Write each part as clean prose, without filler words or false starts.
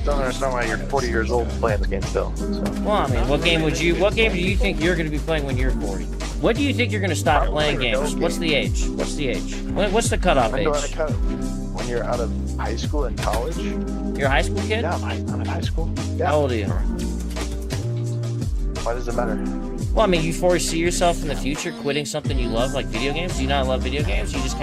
don't understand why you're 40 years old and playing this game still. So. Well, I mean, what game do you think you're going to be playing when you're 40? When do you think you're going to stop playing games? What's the age? What's the age? What's the cutoff age? When you're out of high school and college. You're a high school kid? Yeah, I'm in high school. Yeah. How old are you? Why does it matter? Well, I mean, you foresee yourself in the future quitting something you love, like video games? Do you not love video games? You just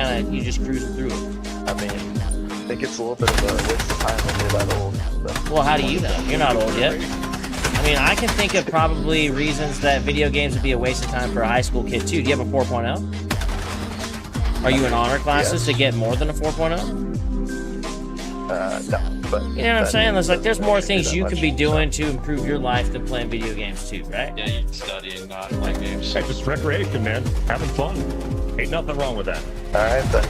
cruising through it. I mean, I think it's a little bit of a waste of time when you're that old. But. Well, how do you know? You're not old yet. I mean, I can think of probably reasons that video games would be a waste of time for a high school kid, too. Do you have a 4.0? Are you in honor classes to get more than a 4.0? No. But you know what I'm saying? There's more things you could be doing to improve your life than playing video games too, right? Yeah, you can study and not play games. Hey, just recreation, man. Having fun. Ain't nothing wrong with that. All right, then.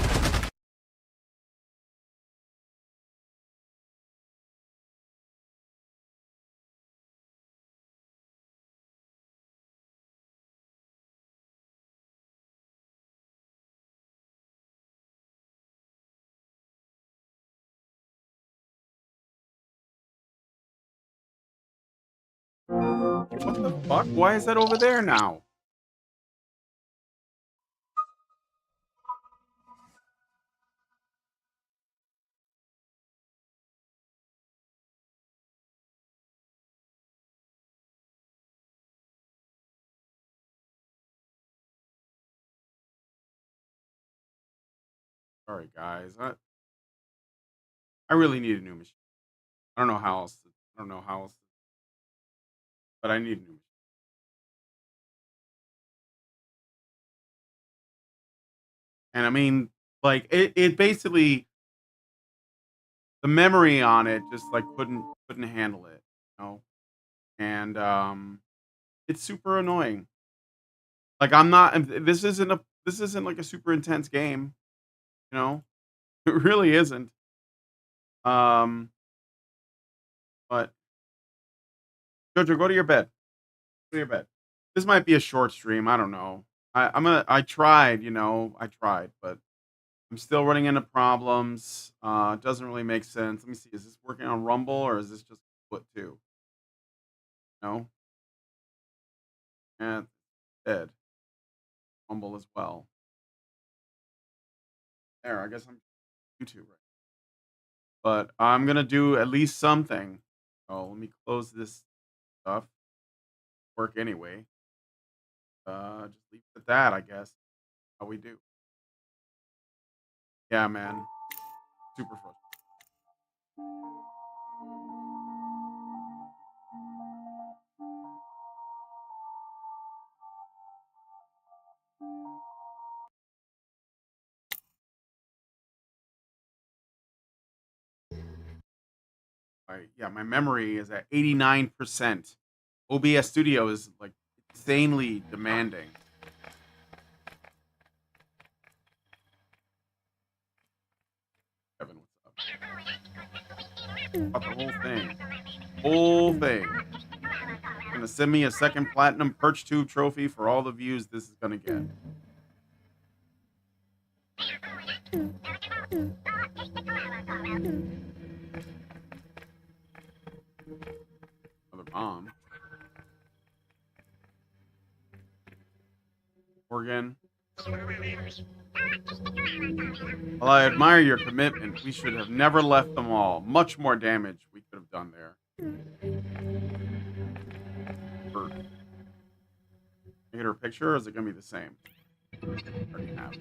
What the fuck? Why is that over there now? Sorry, guys. I really need a new machine. I don't know how else. But I need a new machine. And I mean, like it basically the memory on it just like couldn't handle it, you know? And it's super annoying. Like I'm not this isn't like a super intense game, you know? It really isn't. But Jojo, go to your bed. Go to your bed. This might be a short stream. I don't know. I tried, but I'm still running into problems. It doesn't really make sense. Let me see. Is this working on Rumble or is this just Foot 2? No. And dead. Rumble as well. There, I guess I'm YouTube right. But I'm gonna do at least something. Oh, let me close this stuff. Work anyway. Just leave it at that, I guess. How we do. Yeah, man. Super frustrating. Yeah, my memory is at 89%. OBS Studio is like insanely demanding. Kevin, what's up? About the whole thing. Whole thing. Gonna send me a second platinum Perch Tube trophy for all the views this is gonna get. Another bomb. Morgan. Well, I admire your commitment. We should have never left them all. Much more damage we could have done there. Hit her picture, or is it gonna be the same? Already have.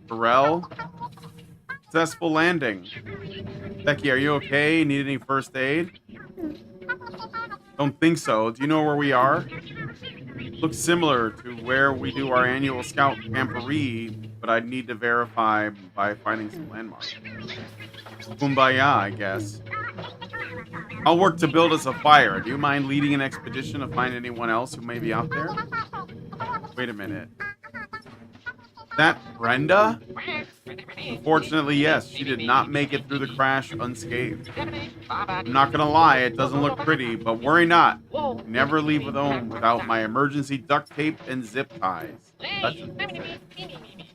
Pharrell. Successful landing. Becky, are you okay? Need any first aid? Don't think so. Do you know where we are? Looks similar to where we do our annual scout camporee, but I'd need to verify by finding some landmarks. Kumbaya, I guess. I'll work to build us a fire. Do you mind leading an expedition to find anyone else who may be out there? Wait a minute. Is that Brenda? Unfortunately, yes. She did not make it through the crash unscathed. I'm not gonna lie, it doesn't look pretty, but worry not. Never leave home without my emergency duct tape and zip ties.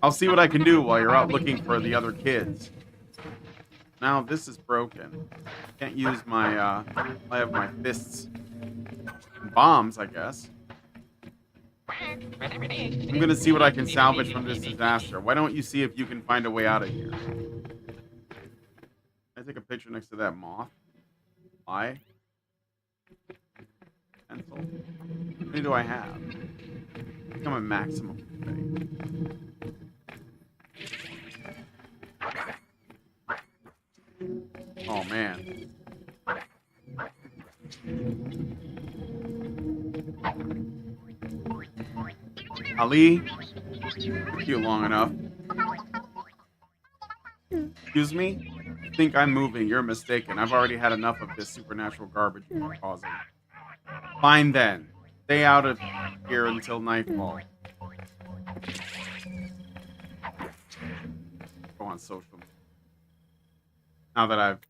I'll see what I can do while you're out looking for the other kids. Now this is broken. Can't use my, I have my fists. Bombs, I guess. I'm gonna see what I can salvage from this disaster. Why don't you see if you can find a way out of here? Can I take a picture next to that moth? Eye? Pencil? How many do I have? I think I'm a maximum today. Oh man. Ali, took you long enough. Excuse me? You think I'm moving? You're mistaken. I've already had enough of this supernatural garbage you're causing. Fine then. Stay out of here until nightfall. Go on social. Now that I've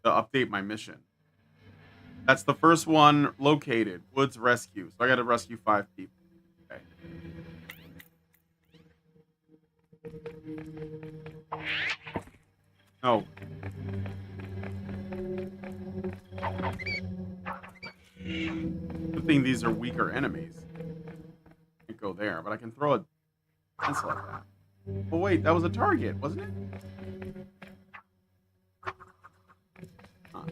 to update my mission. That's the first one located. Woods rescue. So I gotta rescue 5 people. Okay. Oh. Good thing these are weaker enemies. Can't go there, but I can throw a pencil at that. Oh wait, that was a target, wasn't it? Huh.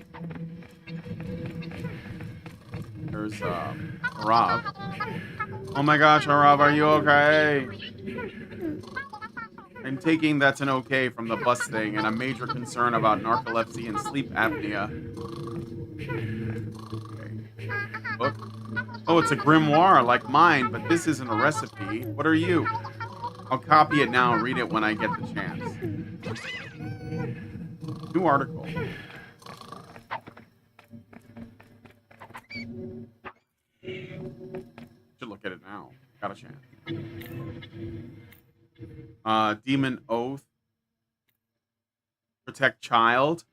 There's Rob. Oh my gosh, Rob, are you okay? I'm taking that's an okay from the bus thing and a major concern about narcolepsy and sleep apnea. Okay. Book. Oh, it's a grimoire like mine, but this isn't a recipe. What are you? I'll copy it now and read it when I get the chance. New article. Should look at it now. Got a chance. Demon Oath. Protect Child.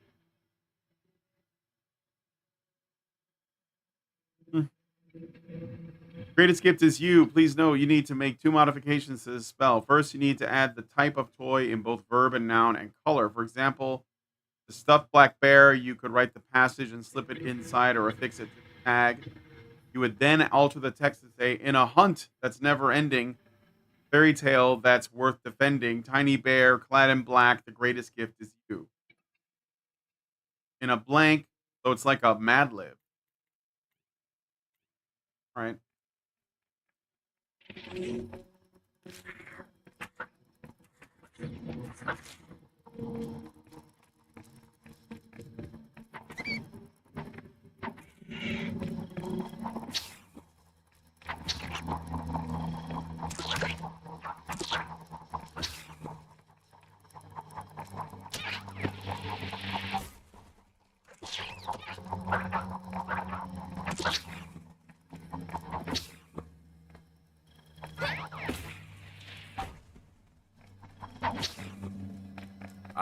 Greatest gift is you. Please know you need to make 2 modifications to this spell. First, you need to add the type of toy in both verb and noun and color. For example, the stuffed black bear, you could write the passage and slip it inside or affix it to the tag. You would then alter the text to say, in a hunt that's never ending, fairy tale that's worth defending, tiny bear clad in black, the greatest gift is you. In a blank, so it's like a Mad Lib. All right.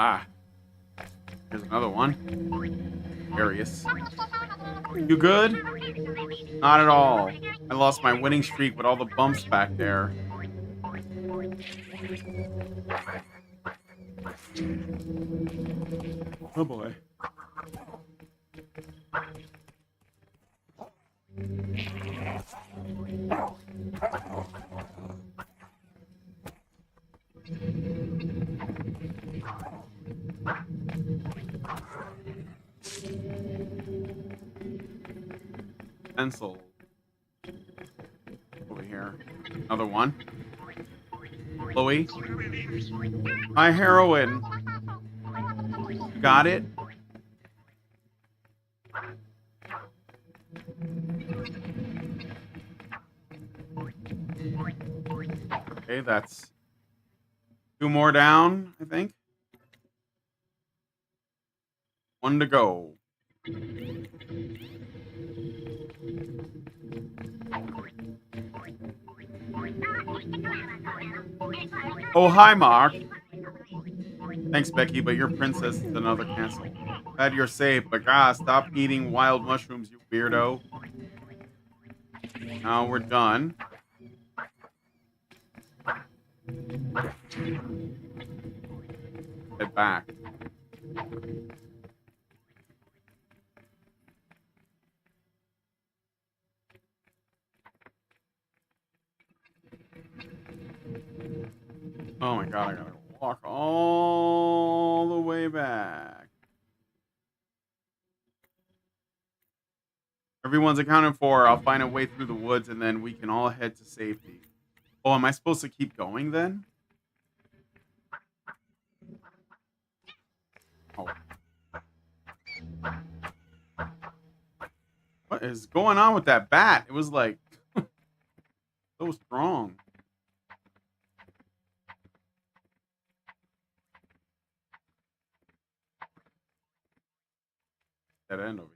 Ah, here's another one. Darius. You good? Not at all. I lost my winning streak with all the bumps back there. Oh boy. Pencil. Over here. Another one. Chloe. My heroin. Got it? Okay, that's 2 more down, I think. 1 to go. Oh, hi, Mark. Thanks, Becky, but your princess is another cancel. Glad you're safe, but God, stop eating wild mushrooms, you weirdo. Now we're done. Head back. Oh my god, I gotta walk all the way back. Everyone's accounted for. I'll find a way through the woods and then we can all head to safety. Oh, am I supposed to keep going then? Oh. What is going on with that bat? It was like so strong. That end over here.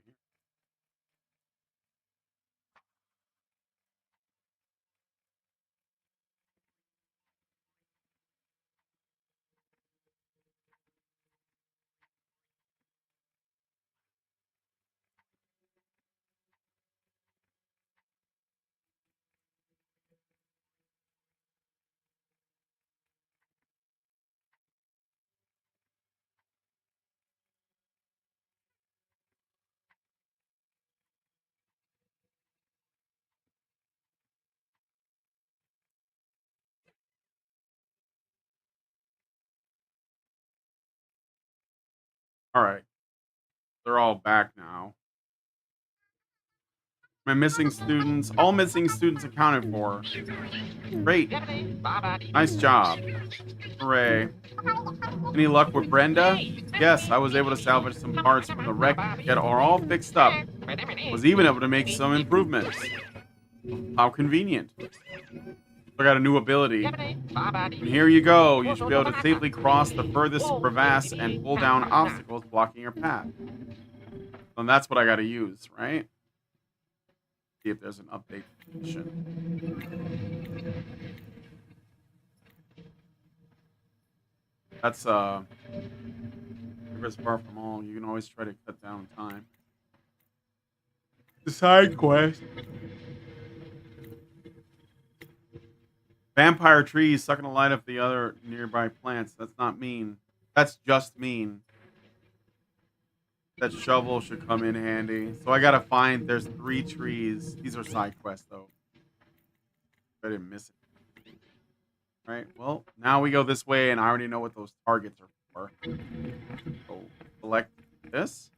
All right. They're all back now. My missing students, all missing students accounted for. Great. Nice job. Hooray. Any luck with Brenda? Yes, I was able to salvage some parts from the wreck, get all fixed up. Was even able to make some improvements. How convenient. I got a new ability. And here you go. You should be able to safely cross the furthest crevasse and pull down obstacles blocking your path. And that's what I got to use, right? See if there's an update mission. That's progress far from all. You can always try to cut down time. The side quest. Vampire trees sucking the light of the other nearby plants. That's not mean. That's just mean. That shovel should come in handy. So I gotta find, there's 3 trees. These are side quests though. I didn't miss it. Right, well, now we go this way and I already know what those targets are for. So select this.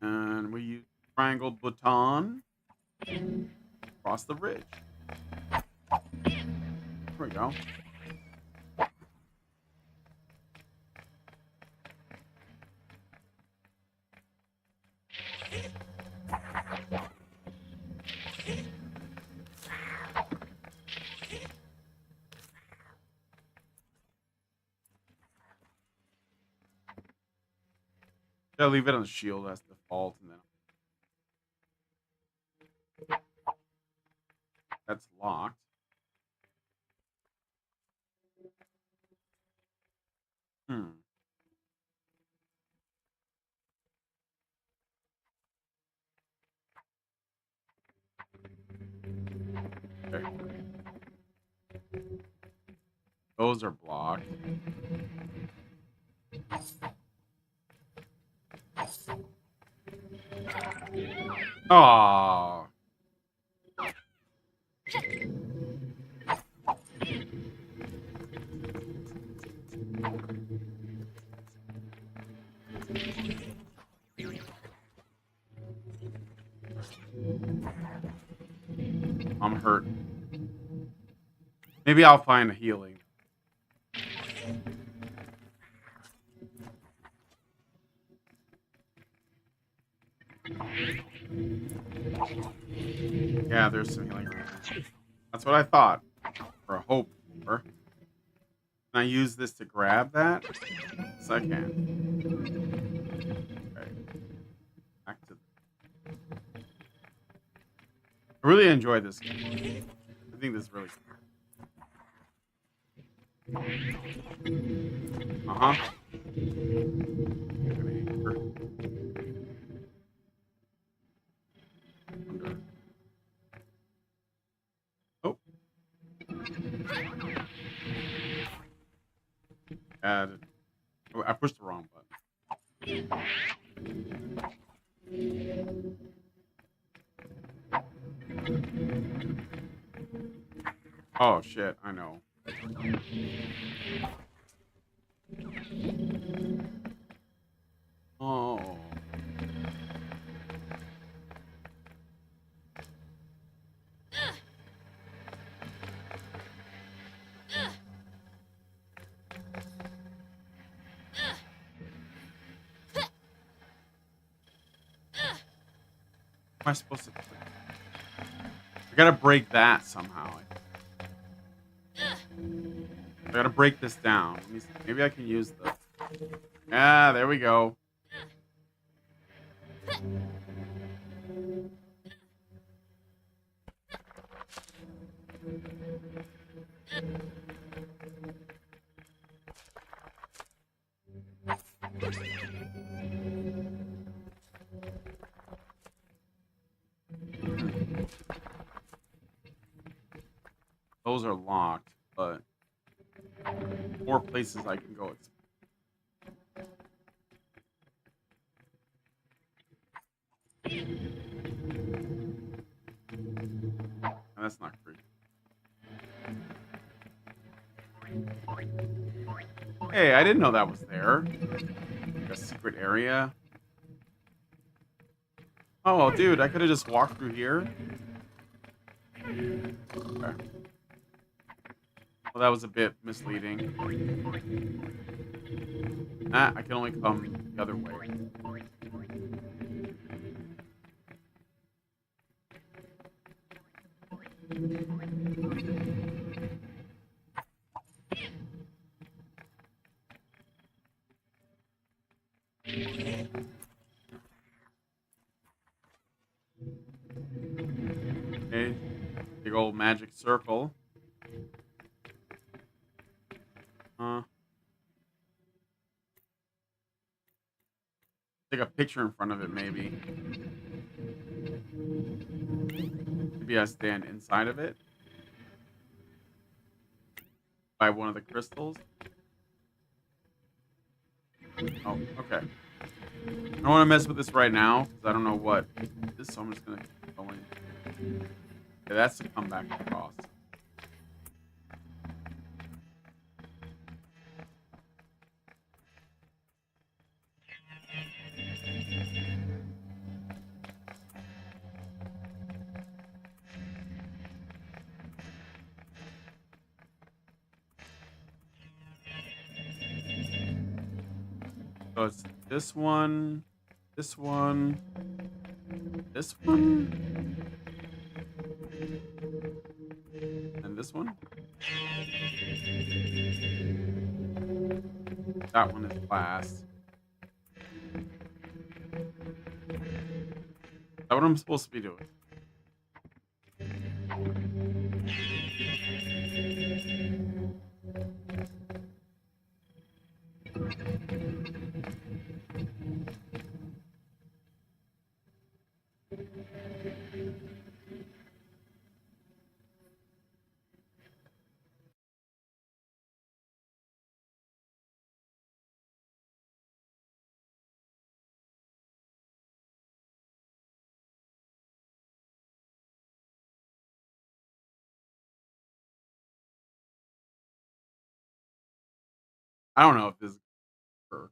And we use triangle button. Cross the ridge. There we go. Gotta leave it on the shield as default, and then that's locked. Hmm. Okay. Those are blocked. Aww. I'm hurt. Maybe I'll find a healing. Yeah, there's some healing. That's what I thought. Or a hope. Can I use this to grab that? Yes, I can. Okay. Back to. I really enjoyed this game. I think this is really cool. Uh-huh. Oh. Add. Oh, I pushed the wrong button. Oh shit, I know. Oh. Am I supposed to? I gotta break that somehow. I gotta break this down. Let me see. Maybe I can use the. Ah, there we go. Those are locked, but 4 places I can go. That's not free. Hey, I didn't know that was there. Like a secret area. Oh, dude, I could have just walked through here. Okay. Well, that was a bit misleading. Ah, I can only come the other way. Okay. Big old magic circle. Take a picture in front of it, maybe. Maybe I stand inside of it. By one of the crystals. Oh, okay. I don't want to mess with this right now, because I don't know what this, so I'm just going to keep going. Okay, that's to come back across. So it's this one, this one, this one, and this one. That one is last. Is that what I'm supposed to be doing? I don't know if this is her.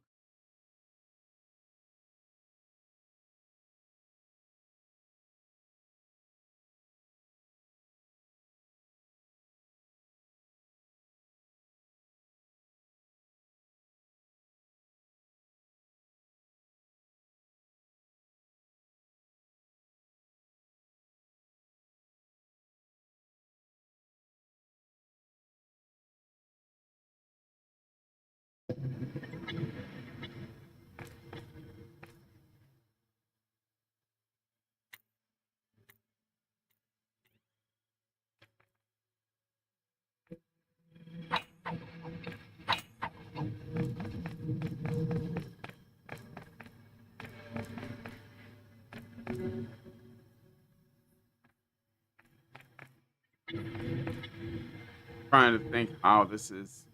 Trying to think how this is.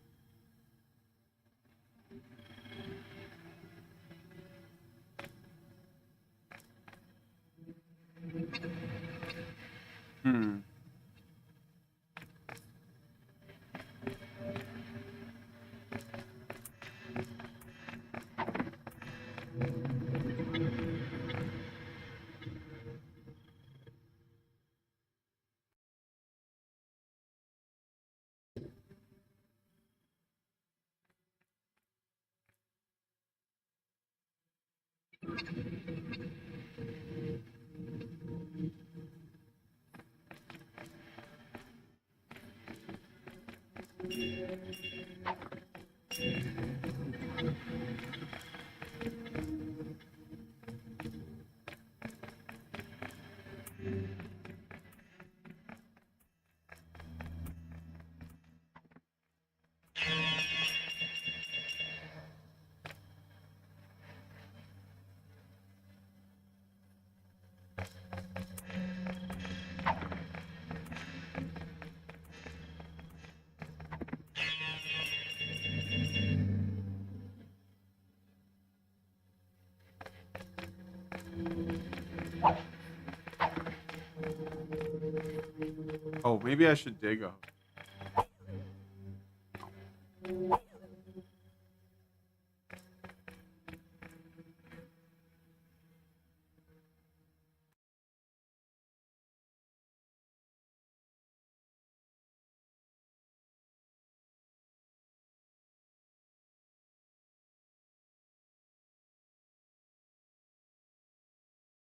Oh, maybe I should dig a.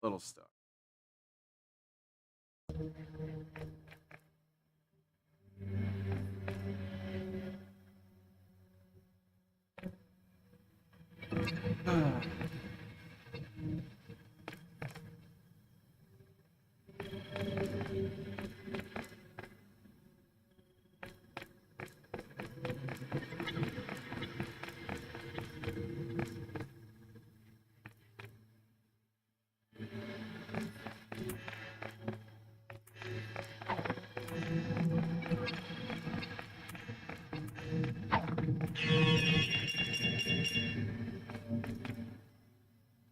Little stuff.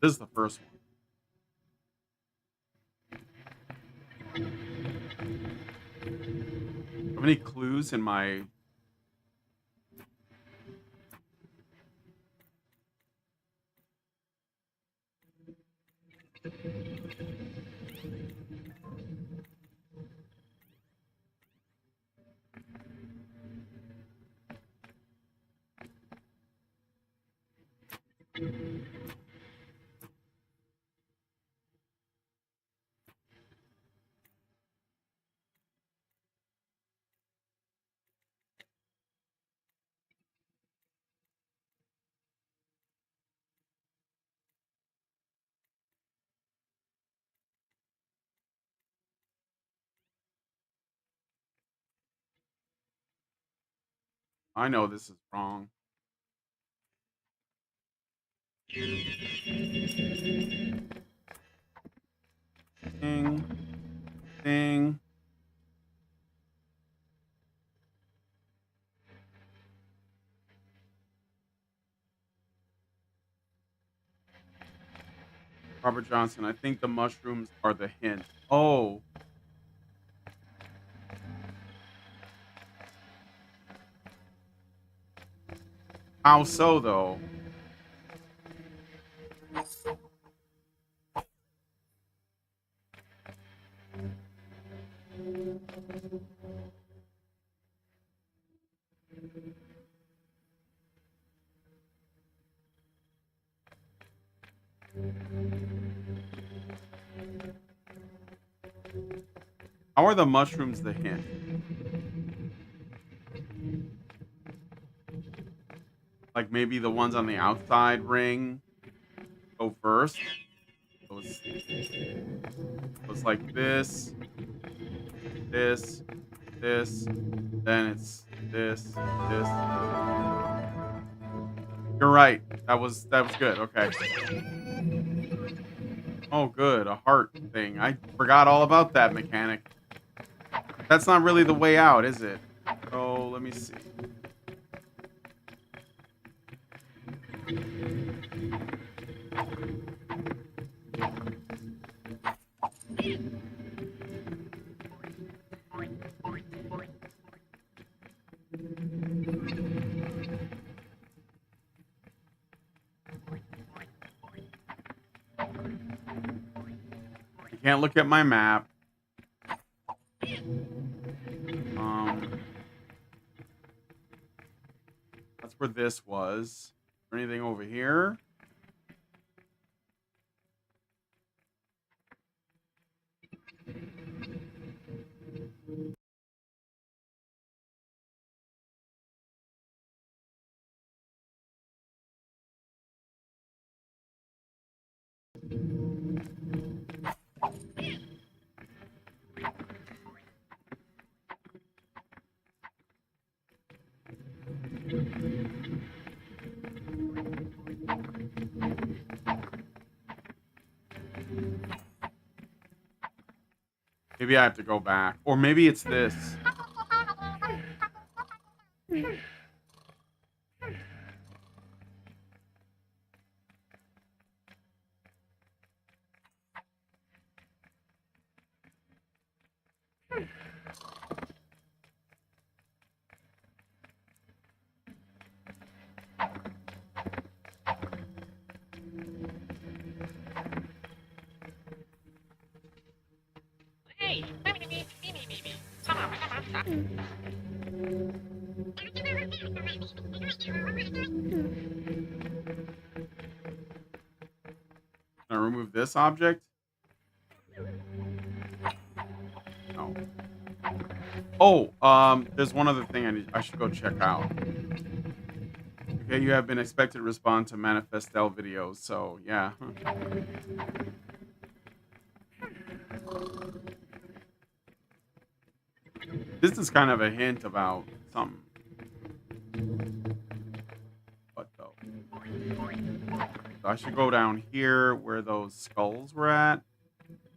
This is the first one. Have any clues in my? I know this is wrong. Ding, ding. Robert Johnson, I think the mushrooms are the hint. Oh. How so, though? How are the mushrooms the hint? Like maybe the ones on the outside ring go first. It was like this, this, this, then it's this. You're right. That was good. Okay. Oh, good. A heart thing. I forgot all about that mechanic. That's not really the way out, is it? Oh, let me see. can't look at my map. That's where this was. Is there anything over here? Maybe I have to go back. Or maybe it's this. Can I remove this object? No. Oh, there's one other thing I should go check out. Okay, you have been expected to respond to MinecraftDied videos, so yeah. This is kind of a hint about something. What though? So I should go down here where those skulls were at.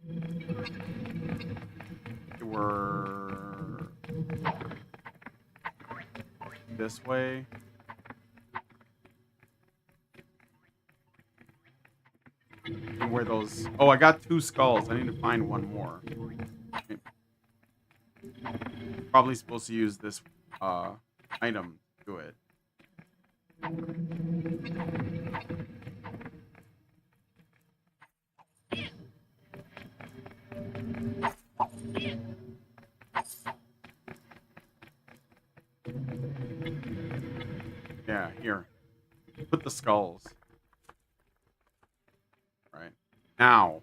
They were this way. And where those... Oh, I got 2 skulls. I need to find one more. Okay. Probably supposed to use this item to do it. Yeah, here. Put the skulls. Right. Now.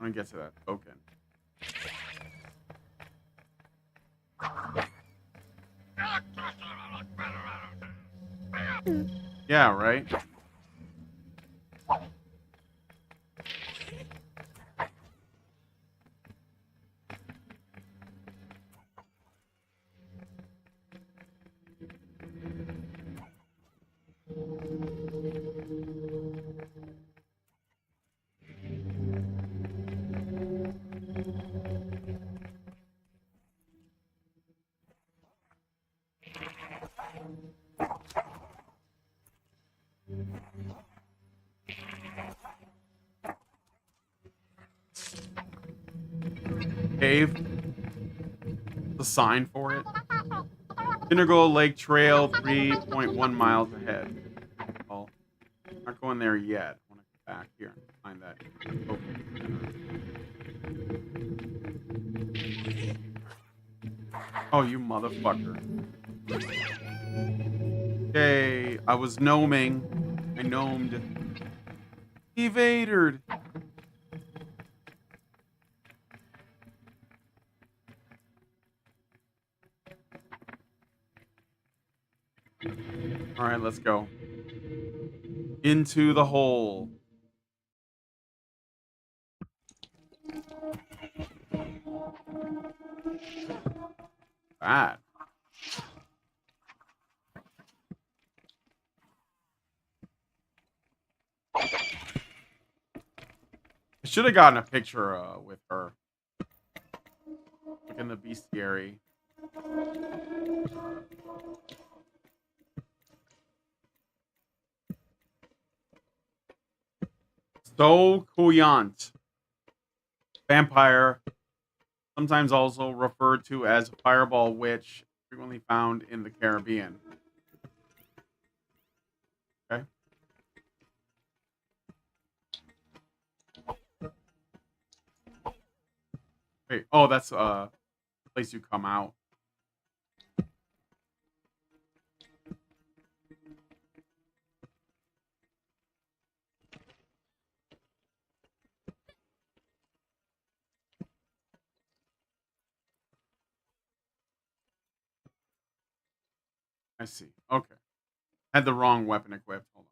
I'm gonna get to that token. Yeah, right? Cave. The sign for it. Integral Lake Trail, 3.1 miles ahead. Well, not going there yet. I want to go back here and find that. Oh, you motherfucker. Okay, I was gnoming. I gnomed. Evadered. All right, let's go. Into the hole. Bad. I should have gotten a picture with her. in the bestiary. So Kuyant. Vampire, sometimes also referred to as fireball witch, frequently found in the Caribbean. Okay. Wait, oh, that's the place you come out. I see. Okay. Had the wrong weapon equipped. Hold on.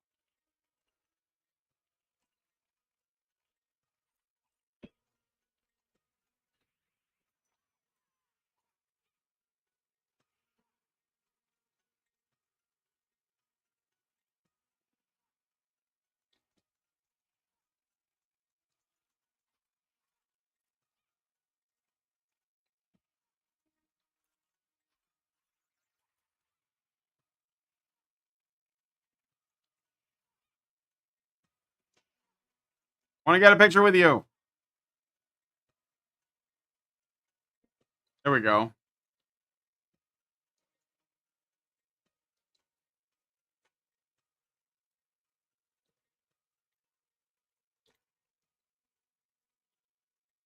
Want to get a picture with you? There we go.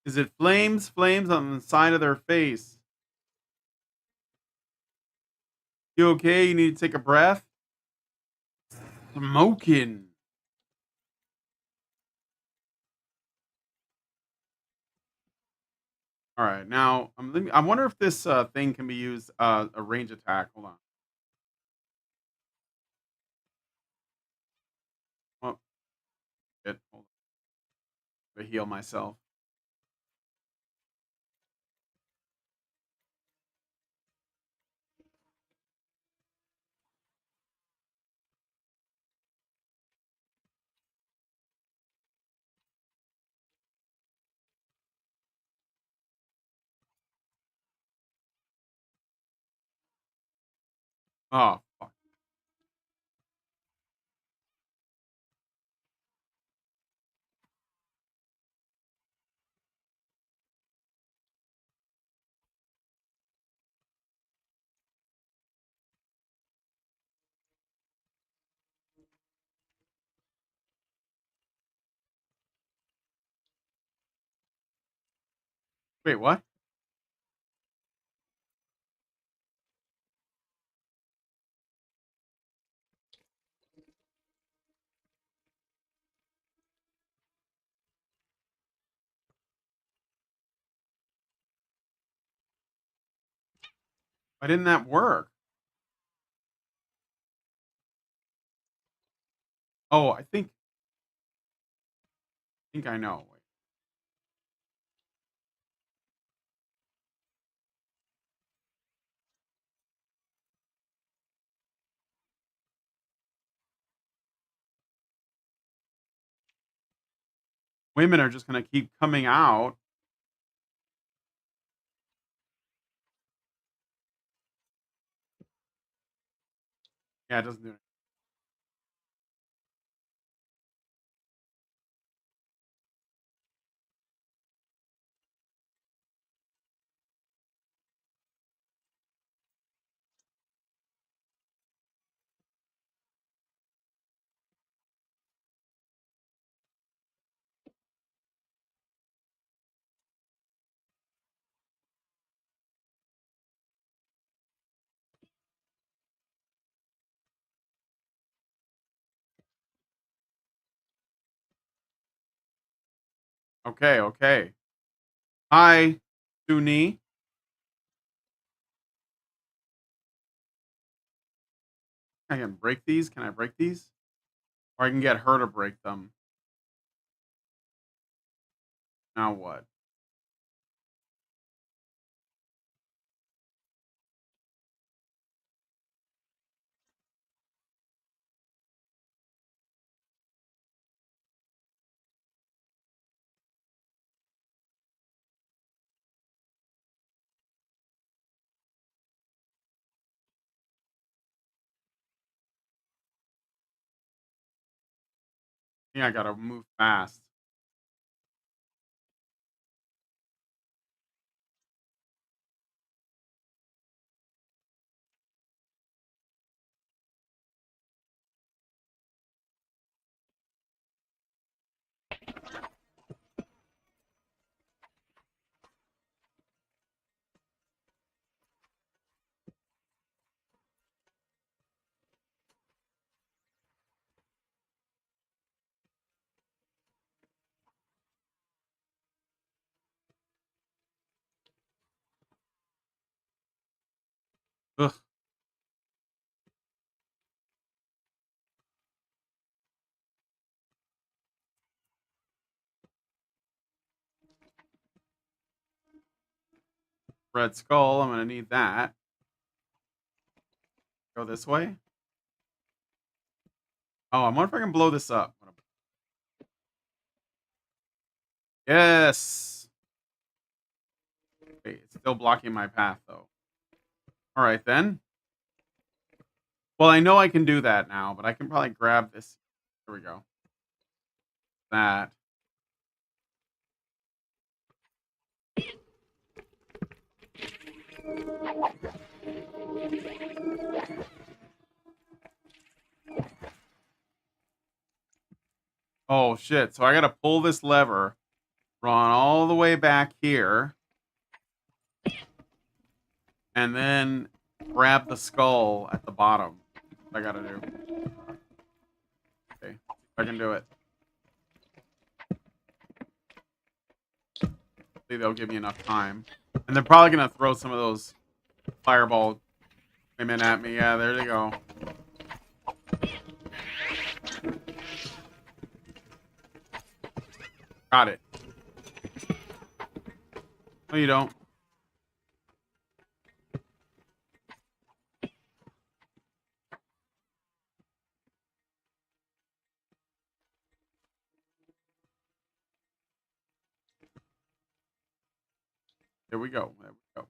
Is it flames? Flames on the side of their face. You okay? You need to take a breath? Smoking. All right. Now, I wonder if this thing can be used a range attack. Hold on. Oh, shit. Hold on. To heal myself. Oh, fuck. Wait, what? Why didn't that work? Oh, I think I know. Wait. Women are just gonna keep coming out. Yeah, it doesn't do it. Okay, okay. Hi, Suni. I can break these. Can I break these? Or I can get her to break them. Now what? think I gotta move fast. Ugh. Red skull. I'm gonna need that. Go this way. Oh, I wonder if I can blow this up. Yes. Wait, it's still blocking my path though. All right then. Well, I know I can do that now, but I can probably grab this. There we go. That. Oh shit. So I gotta pull this lever, run all the way back here, and then grab the skull at the bottom. I gotta do. Okay. If I can do it. See, they'll give me enough time. And they're probably gonna throw some of those fireball women at me. Yeah, there they go. Got it. No, you don't. There we go. There we go.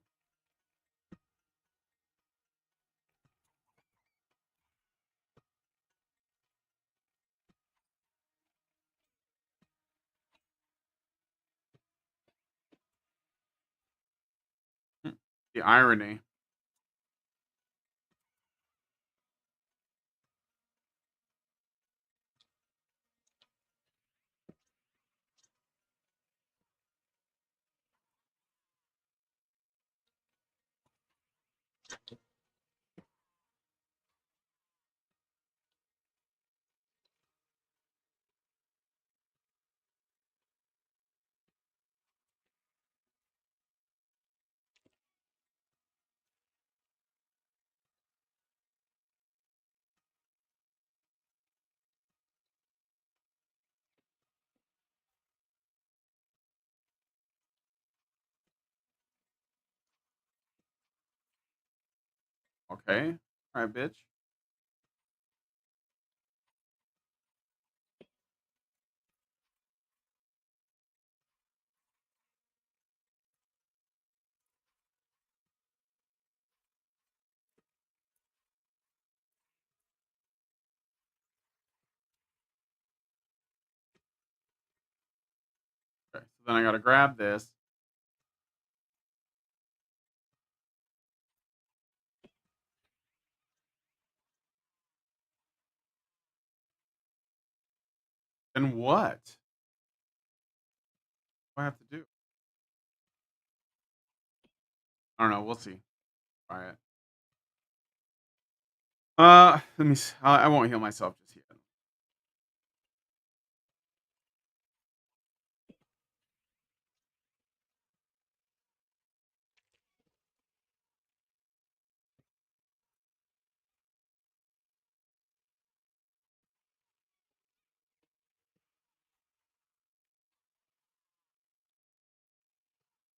The irony. Okay. All right, bitch. Okay. So then I gotta grab this. Then what? What do I have to do? I don't know. We'll see. Try it. Let me. I won't heal myself just yet.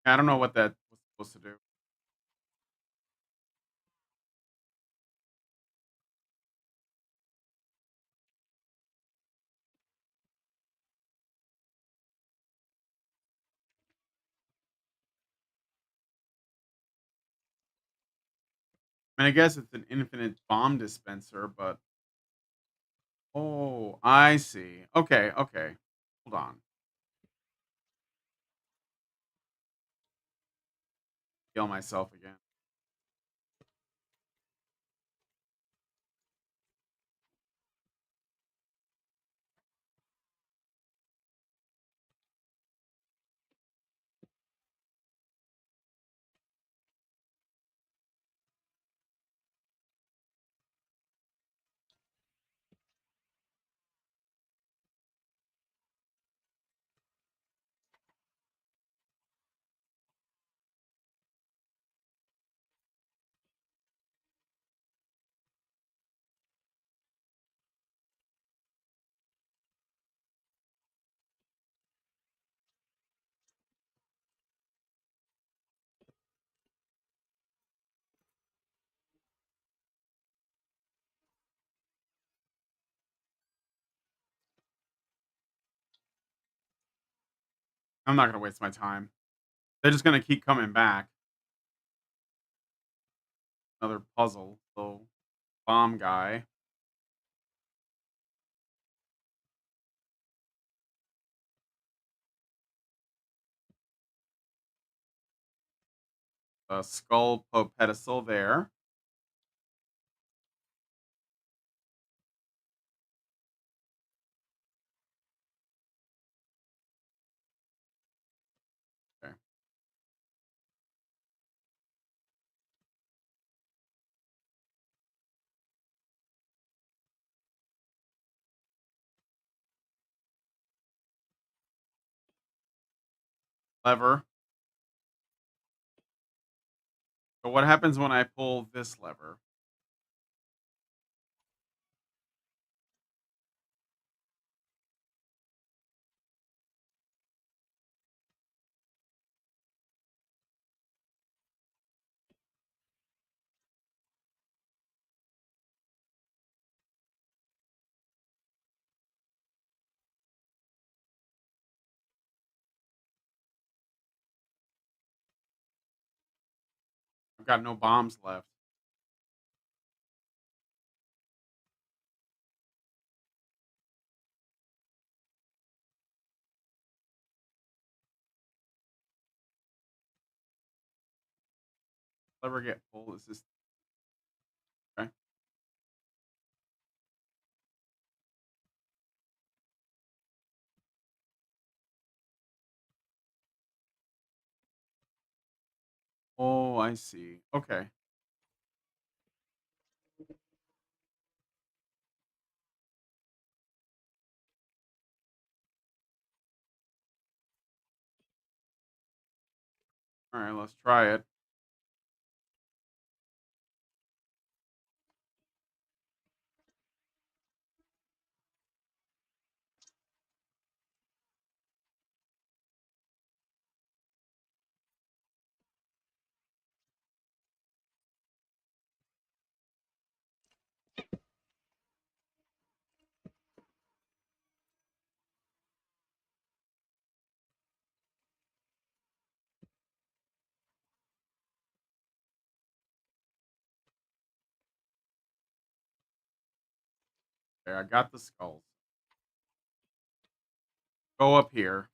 I don't know what that was supposed to do. I mean, I guess it's an infinite bomb dispenser, but Oh, I see. Okay, okay. Hold on. Kill myself again. I'm not gonna waste my time. They're just gonna keep coming back. Another puzzle. So bomb guy. A skull pedestal there. Okay. Lever. So what happens when I pull this lever? I've got no bombs left. Lever get full. Is this okay? Oh, I see. Okay. All right, let's try it. Okay, I got the skulls. Go up here.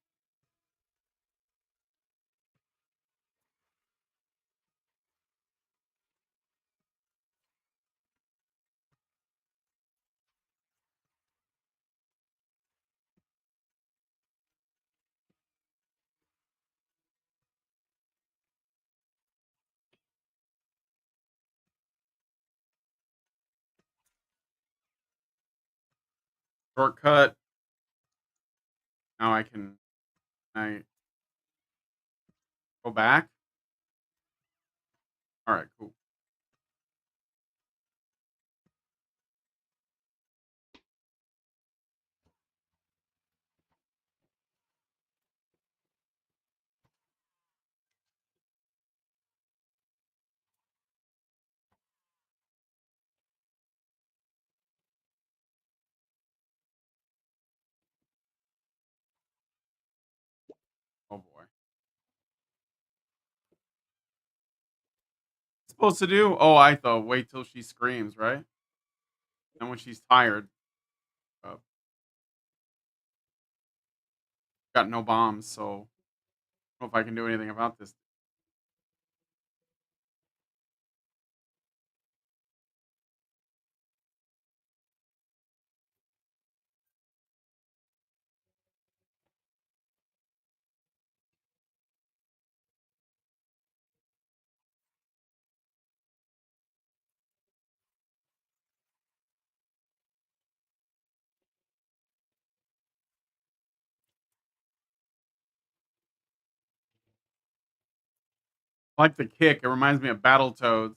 Shortcut. Now I can I go back. All right, cool. Oh boy. Supposed to do? Oh, I thought wait till she screams, right? And when she's tired. Got no bombs, so I don't know if I can do anything about this. I like the kick. It reminds me of Battletoads.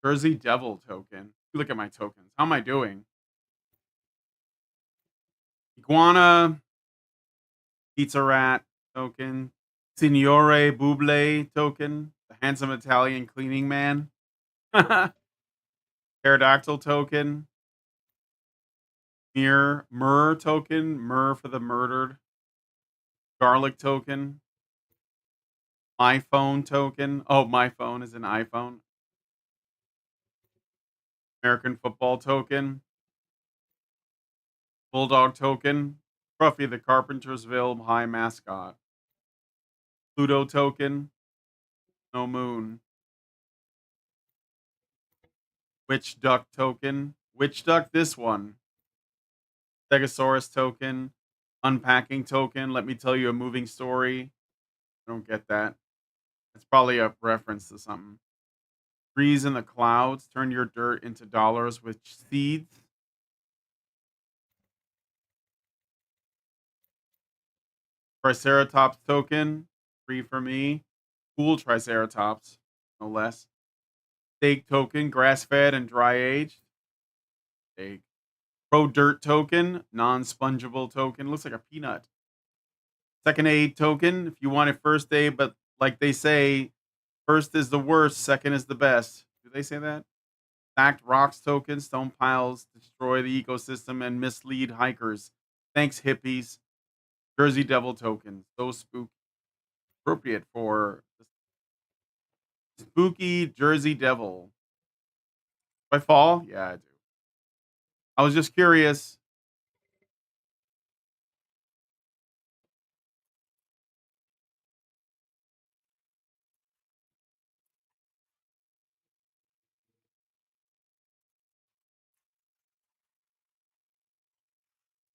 Jersey Devil token. Look at my tokens. How am I doing? Iguana, Pizza Rat token. Signore Buble token. The handsome Italian cleaning man. Pterodactyl token. Myrrh token. Myrrh for the murdered. Garlic token. My phone token. Oh, my phone is an iPhone. American football token. Bulldog token. Ruffy the Carpentersville High mascot. Pluto token. No moon. Witch duck token. Witch duck this one. Stegosaurus token. Unpacking token. Let me tell you a moving story. I don't get that. It's probably a reference to something. Trees in the clouds. Turn your dirt into dollars with seeds. Triceratops token. Free for me. Cool Triceratops. No less. Steak token. Grass fed and dry aged. Steak. Pro dirt token. Non spongeable token. Looks like a peanut. Second aid token. If you wanted first aid, but like they say, first is the worst, second is the best. Do they say that? Stacked rocks token. Stone piles destroy the ecosystem and mislead hikers. Thanks, hippies. Jersey Devil token. So spooky. Appropriate for the spooky Jersey Devil. Do I fall? Yeah, I do. I was just curious.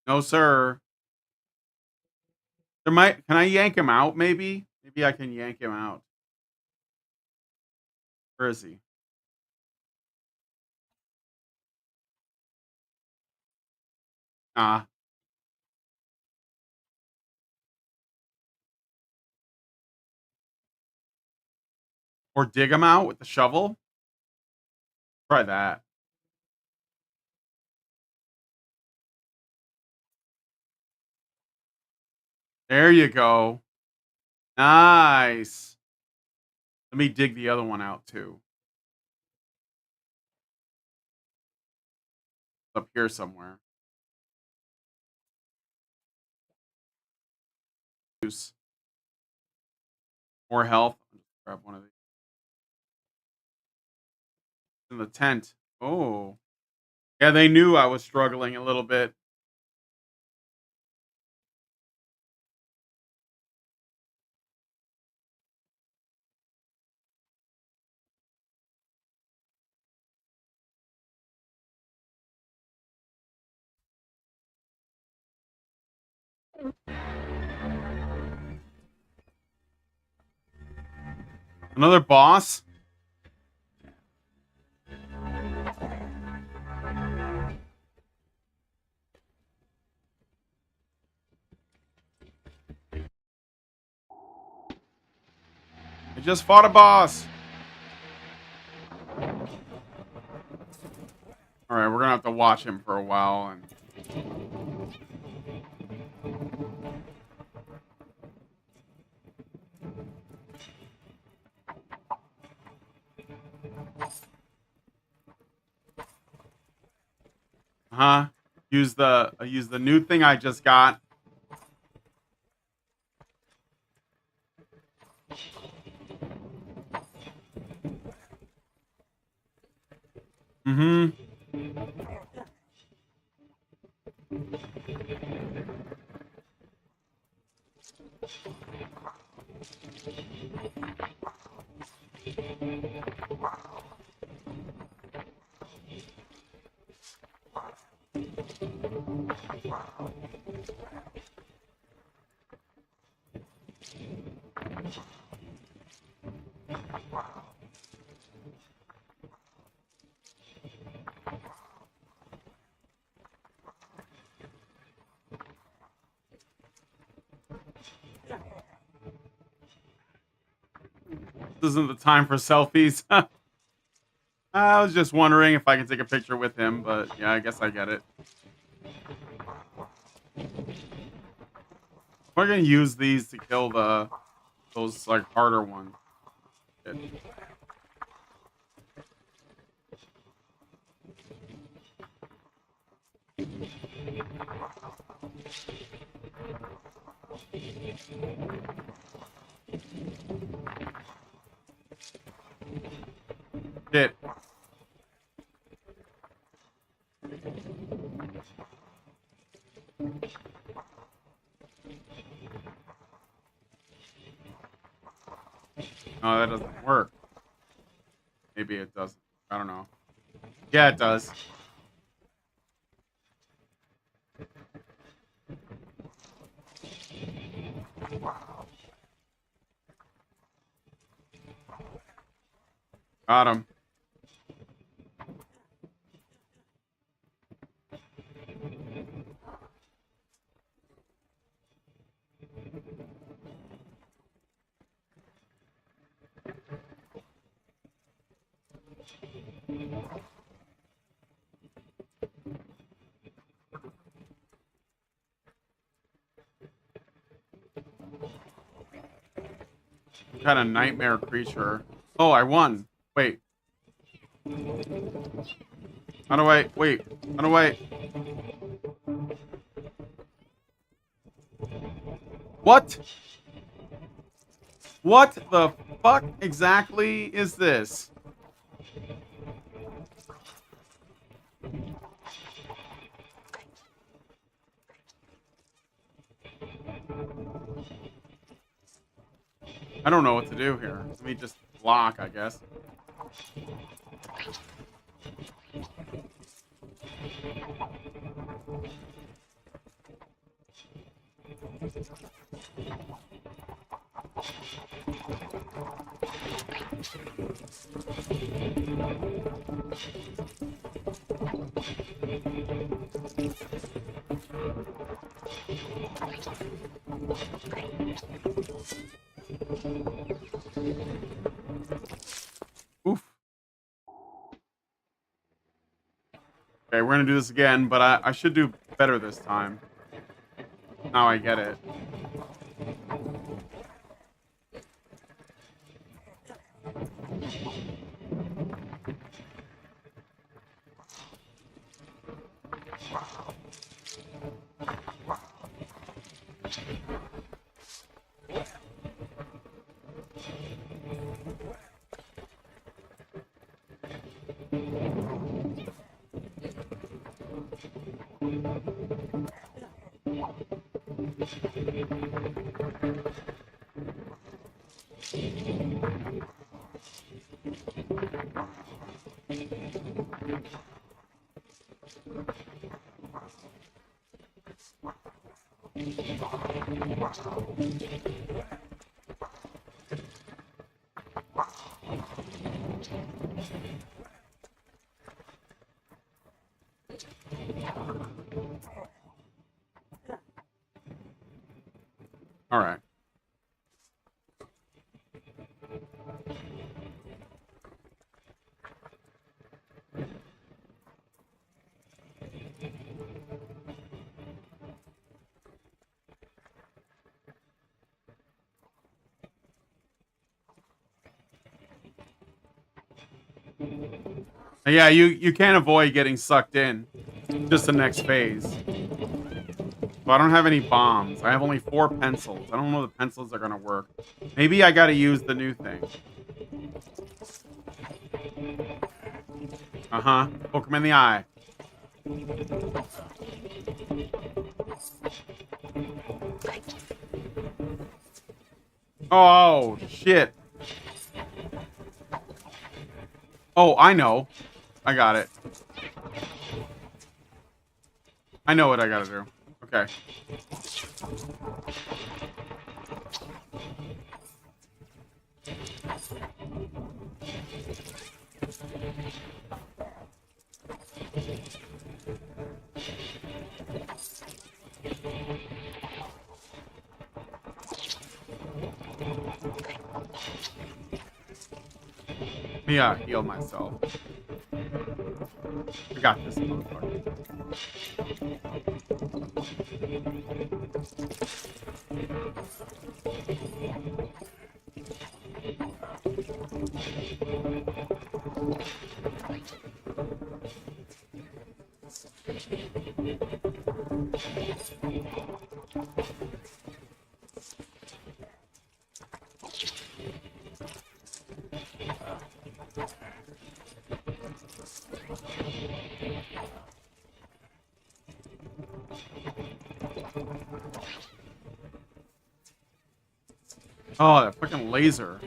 No, sir. There might. Can I yank him out? Maybe. Maybe I can yank him out. Where is he? Ah. Or dig him out with the shovel. Try that. There you go. Nice. Let me dig the other one out too. Up here somewhere. Use more health. Grab one of these. In the tent. Oh. Yeah, they knew I was struggling a little bit. Another boss? I just fought a boss. All right, we're gonna have to watch him for a while. And huh? Use the new thing I just got. Mm-hmm. This isn't the time for selfies. I was just wondering if I can take a picture with him, but yeah, I guess I get it. We're gonna use these to kill those like harder ones. Shit. Shit. No, that doesn't work. Maybe it doesn't. I don't know. Yeah, it does. Got him. What kind of nightmare creature? Oh, I won. Wait. How do I... Wait. How do I... What? What the fuck exactly is this? I don't know what to do here. Let me just block, I guess. Oof. Okay, we're gonna do this again, but I should do better this time. Now I get it. All right. Yeah, you can't avoid getting sucked in. Just the next phase. So I don't have any bombs. I have only 4 pencils. I don't know if the pencils are gonna work. Maybe I gotta use the new thing. Uh-huh. Poke him in the eye. Oh, shit. Oh, I know. I got it. I know what I gotta do. Okay. Yeah, heal myself. I got this, motherfucker. Oh, that fucking laser.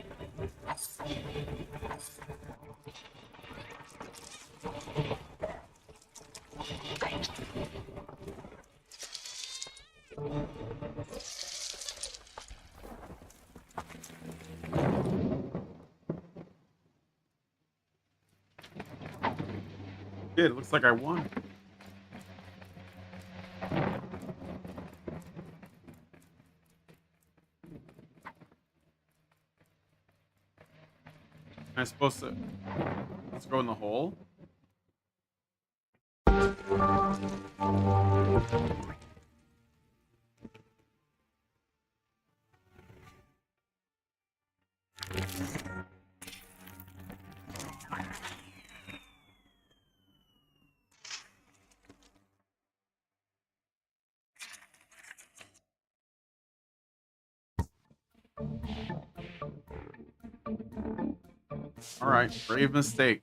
Shit, it looks like I won. Am I supposed to... Let's go in the hole? Alright, brave mistake.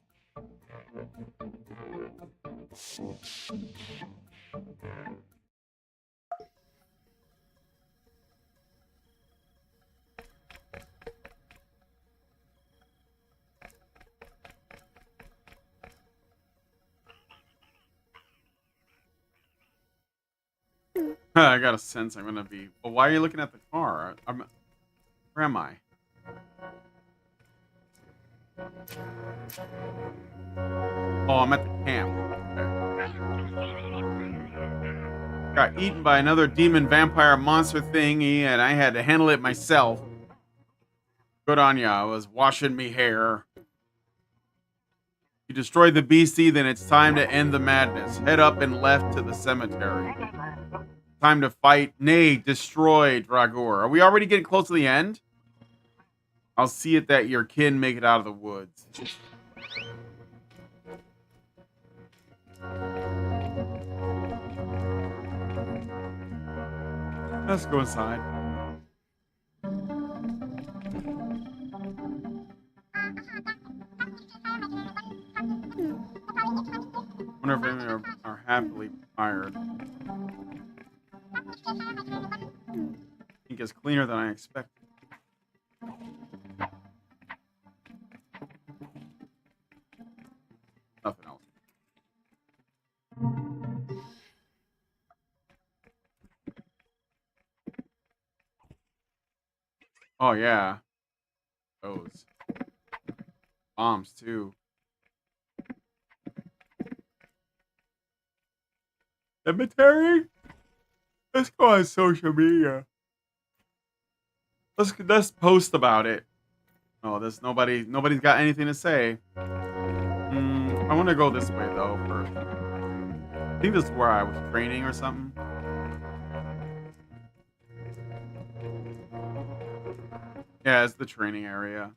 I got a sense I'm gonna be... Well, why are you looking at the car? Where am I? Oh, I'm at the camp. Okay. Got eaten by another demon vampire monster thingy, and I had to handle it myself. Good on ya. I was washing me hair. You destroyed the beastie, then it's time to end the madness. Head up and left to the cemetery. Time to fight. Nay, destroy Dragor. Are we already getting close to the end? I'll see it that your kin make it out of the woods. Let's go inside. Wonder if any are happily fired. I think it's cleaner than I expected. Nothing else. Oh yeah. Those. Bombs too. Cemetery? Let's go on social media. Let's post about it. Oh, there's nobody's got anything to say. I want to go this way though first. I think this is where I was training or something. Yeah, it's the training area.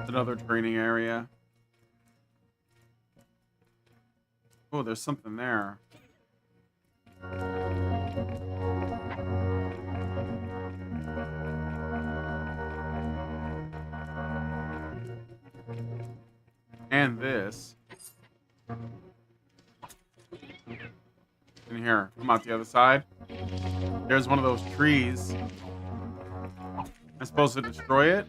Another training area. Oh, there's something there. And this. In here. Come out the other side. There's one of those trees. I'm supposed to destroy it?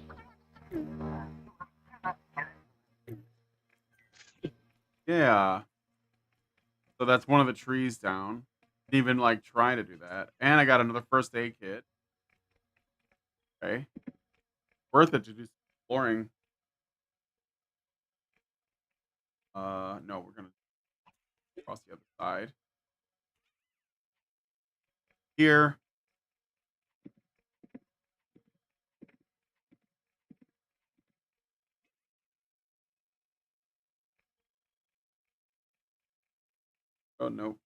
Yeah. So that's one of the trees down. Didn't even like try to do that. And I got another first aid kit. Okay. Worth it to do some exploring. No, we're gonna cross the other side. Here. Oh no.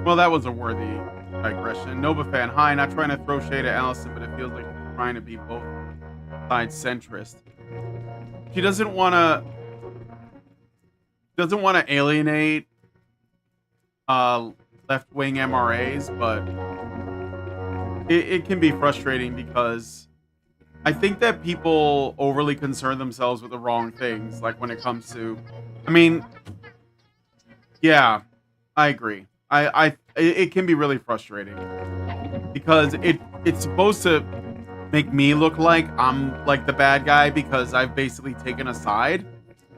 Well, that was a worthy digression. Nova fan, hi, not trying to throw shade at Allison, but it feels like you're trying to be both sides centrist. She doesn't want to alienate left-wing MRAs, but it can be frustrating because I think that people overly concern themselves with the wrong things, like when it comes to, I mean, yeah, I agree. It can be really frustrating because it's supposed to make me look like I'm like the bad guy because I've basically taken a side,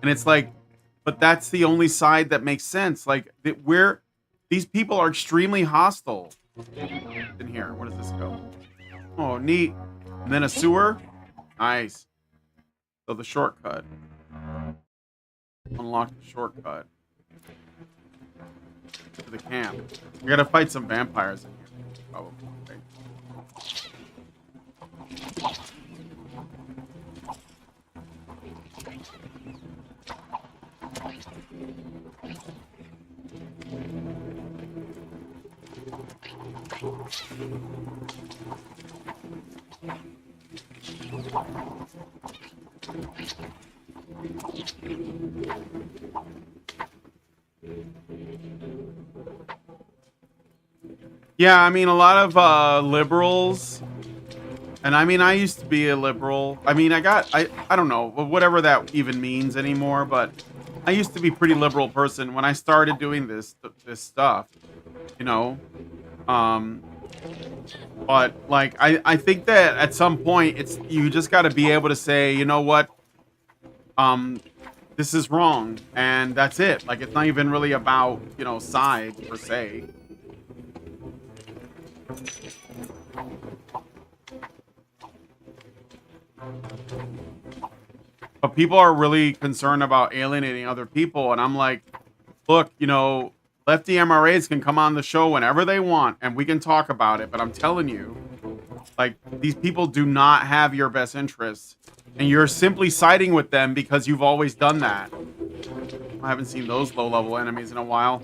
and it's like, but that's the only side that makes sense. Like these people are extremely hostile. In here, where does this go? Oh, neat. And then a sewer. Nice. So the shortcut. Unlock the shortcut to the camp. We gotta fight some vampires in here, probably. Yeah, I mean, a lot of liberals, and I mean, I used to be a liberal. I mean, I don't know, whatever that even means anymore, but I used to be a pretty liberal person when I started doing this stuff, you know. But like, I think that at some point you just got to be able to say, you know what, this is wrong, and that's it. Like, it's not even really about, you know, sides per se. But people are really concerned about alienating other people, and I'm like, look, you know, lefty MRAs can come on the show whenever they want, and we can talk about it. But I'm telling you, like, these people do not have your best interests, and you're simply siding with them because you've always done that. I haven't seen those low-level enemies in a while.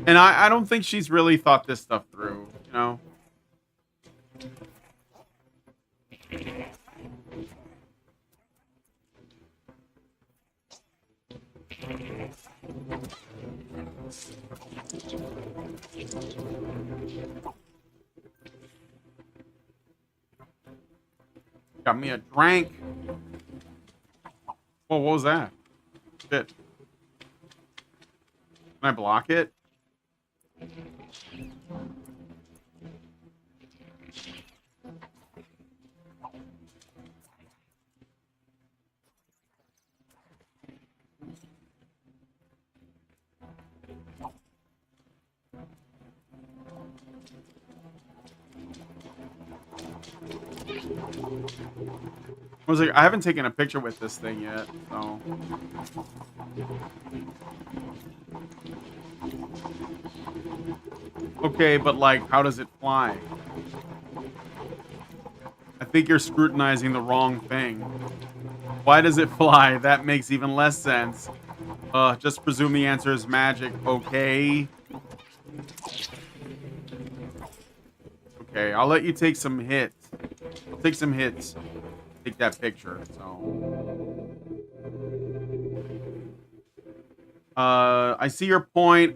And I don't think she's really thought this stuff through, you know? Got me a drink. Whoa, what was that? Shit. Can I block it? I was like, I haven't taken a picture with this thing yet, so. Okay, but like, how does it fly? I think you're scrutinizing the wrong thing. Why does it fly? That makes even less sense. Just presume the answer is magic. Okay. Okay, I'll let you take some hits. I'll take some hits. Take that picture. So, I see your point.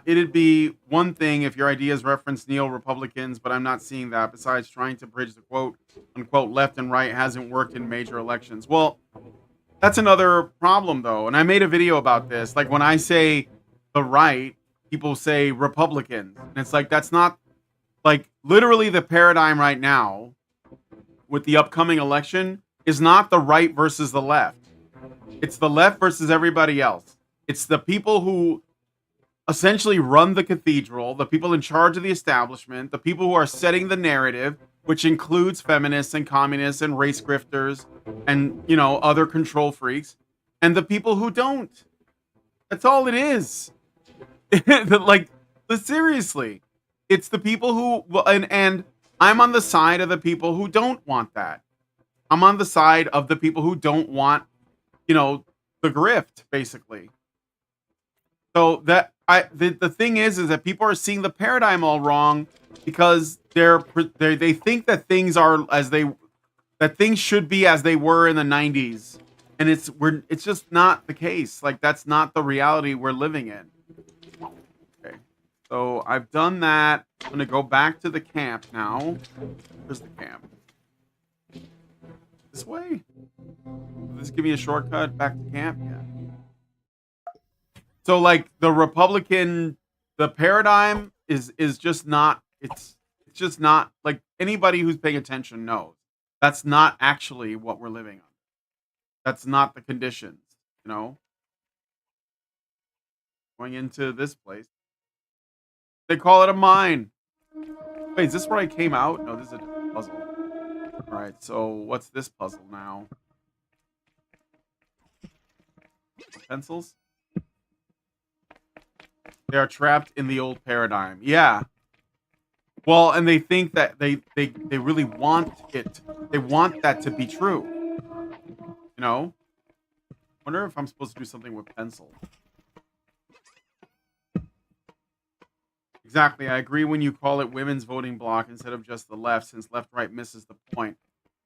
It'd be one thing if your ideas reference neo-Republicans, but I'm not seeing that. Besides, trying to bridge the quote unquote left and right hasn't worked in major elections. Well, that's another problem though, and I made a video about this. Like when I say the right, people say Republicans, and it's like that's not like literally the paradigm right now with the upcoming election is not the right versus the left. It's the left versus everybody else. It's the people who essentially run the cathedral, the people in charge of the establishment, the people who are setting the narrative, which includes feminists and communists and race grifters and, you know, other control freaks, and the people who don't. That's all it is. Like, seriously, it's the people who, and I'm on the side of the people who don't want that. I'm on the side of the people who don't want, you know, the grift, basically. So the thing is that people are seeing the paradigm all wrong because they think that things are that things should be as they were in the 90s, and it's just not the case. Like that's not the reality we're living in. Okay, so I've done that. I'm gonna go back to the camp now. Where's the camp? This way? Will this give me a shortcut back to camp? Yeah. So like the paradigm is just not, it's just not like anybody who's paying attention knows that's not actually what we're living on. That's not the conditions, you know. Going into this place. They call it a mine. Wait, is this where I came out? No, this is a puzzle. All right, so what's this puzzle now? Pencils? They are trapped in the old paradigm. Yeah. Well, and they think that they really want it. They want that to be true. You know? Wonder if I'm supposed to do something with pencil. Exactly. I agree when you call it women's voting block instead of just the left, since left-right misses the point.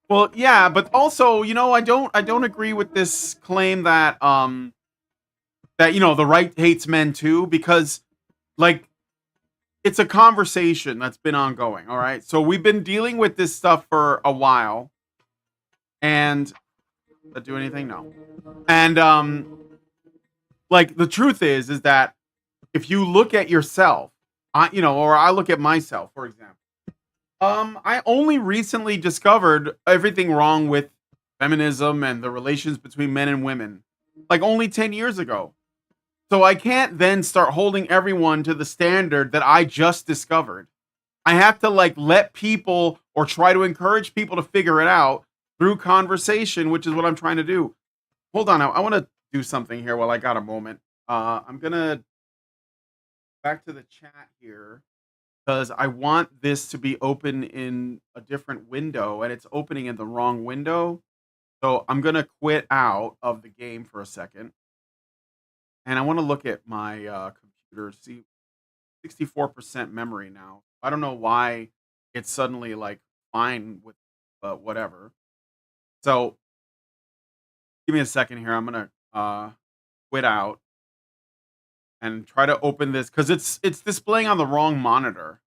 Well, yeah, but also, you know, I don't agree with this claim that that, you know, the right hates men too, because like it's a conversation that's been ongoing. All right. So we've been dealing with this stuff for a while. And does that do anything? No. And like the truth is that if you look at yourself, you know, or I look at myself, for example, I only recently discovered everything wrong with feminism and the relations between men and women, like only 10 years ago. So I can't then start holding everyone to the standard that I just discovered. I have to like let people or try to encourage people to figure it out through conversation, which is what I'm trying to do. Hold on. I want to do something here while I got a moment. I'm going to back to the chat here because I want this to be open in a different window and it's opening in the wrong window. So I'm going to quit out of the game for a second. And I want to look at my computer, see 64% memory now. I don't know why it's suddenly like fine with whatever. So give me a second here. I'm going to quit out and try to open this because it's displaying on the wrong monitor.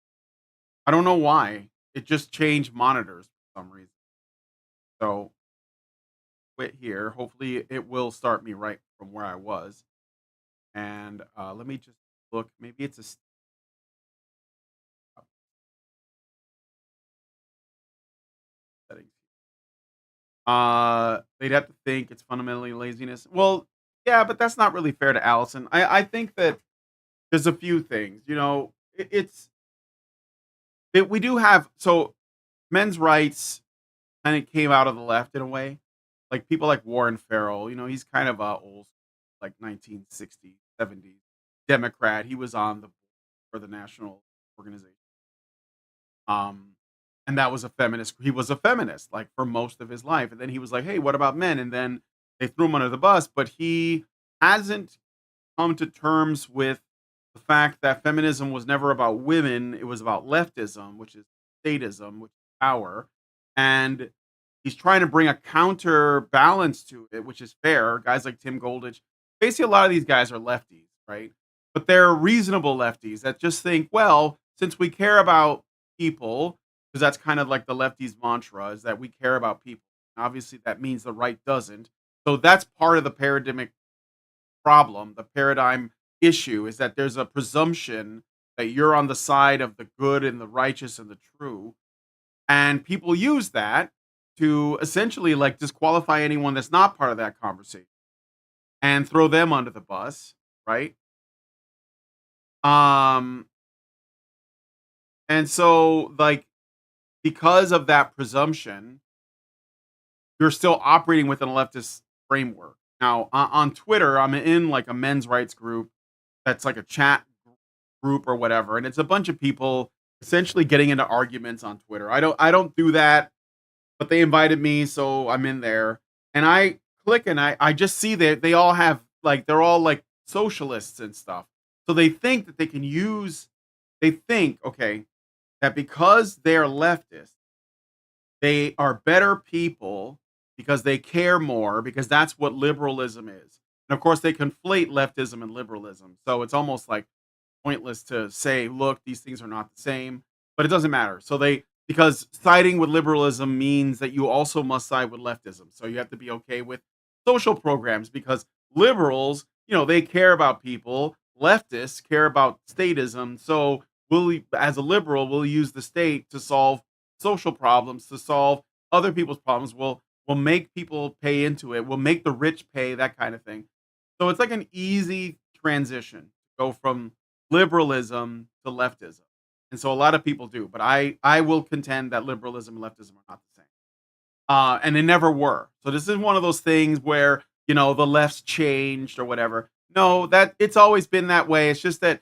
I don't know why. It just changed monitors for some reason. So quit here. Hopefully it will start me right from where I was. And let me just look. Maybe it's a settings. They'd have to think it's fundamentally laziness. Well, yeah, but that's not really fair to Allison. I think that there's a few things. You know, it's that we do have so men's rights kind of came out of the left in a way. Like people like Warren Farrell, he's kind of a old, like 1960s, 70s Democrat. He was on the for the national organization. Um, and that was a feminist. He was a feminist, like for most of his life. And then he was like, "Hey, what about men?" And then they threw him under the bus. But he hasn't come to terms with the fact that feminism was never about women. It was about leftism, which is statism, which is power. And he's trying to bring a counterbalance to it, which is fair. Guys like Tim Goldich, basically, a lot of these guys are lefties, right? But they're reasonable lefties that just think, well, since we care about people, because that's kind of like the lefties' mantra is that we care about people. Obviously, that means the right doesn't. So that's part of the paradigmic problem. The paradigm issue is that there's a presumption that you're on the side of the good and the righteous and the true. And people use that to essentially like disqualify anyone that's not part of that conversation and throw them under the bus, right? Um, and so like because of that presumption, you're still operating within a leftist framework. Now, on Twitter, I'm in like a men's rights group that's like a chat group or whatever, and it's a bunch of people essentially getting into arguments on Twitter. I don't do that, but they invited me, so I'm in there. And I click and I just see that they all have like they're all like socialists and stuff. So they think that they think, okay, that because they're leftists, they are better people because they care more, because that's what liberalism is. And of course, they conflate leftism and liberalism. So it's almost like pointless to say, look, these things are not the same, but it doesn't matter. So because siding with liberalism means that you also must side with leftism. So you have to be okay with social programs because liberals, they care about people. Leftists care about statism. So as a liberal, we'll use the state to solve social problems, to solve other people's problems. We'll make people pay into it. We'll make the rich pay, that kind of thing. So it's like an easy transition to go from liberalism to leftism. And so a lot of people do, but I will contend that liberalism and leftism are not the same. And they never were. So this is one of those things where, the left's changed or whatever. No, that it's always been that way. It's just that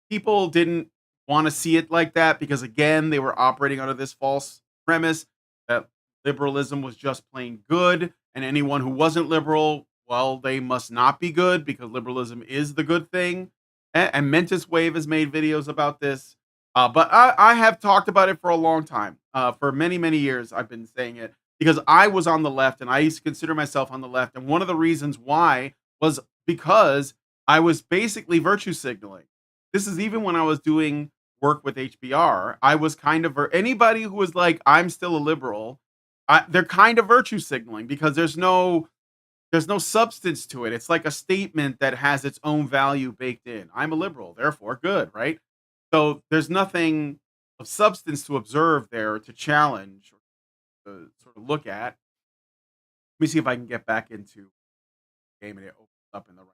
people didn't want to see it like that because again, they were operating under this false premise that liberalism was just plain good and anyone who wasn't liberal, well, they must not be good because liberalism is the good thing. And Mentis Wave has made videos about this. But I have talked about it for a long time. For many, many years, I've been saying it because I was on the left and I used to consider myself on the left. And one of the reasons why was because I was basically virtue signaling. This is even when I was doing work with HBR. I was kind of anybody who was like, I'm still a liberal. They're kind of virtue signaling because there's no substance to it. It's like a statement that has its own value baked in. I'm a liberal, therefore good, right? So there's nothing of substance to observe there, to challenge, or to sort of look at. Let me see if I can get back into the game and it opens up in the right.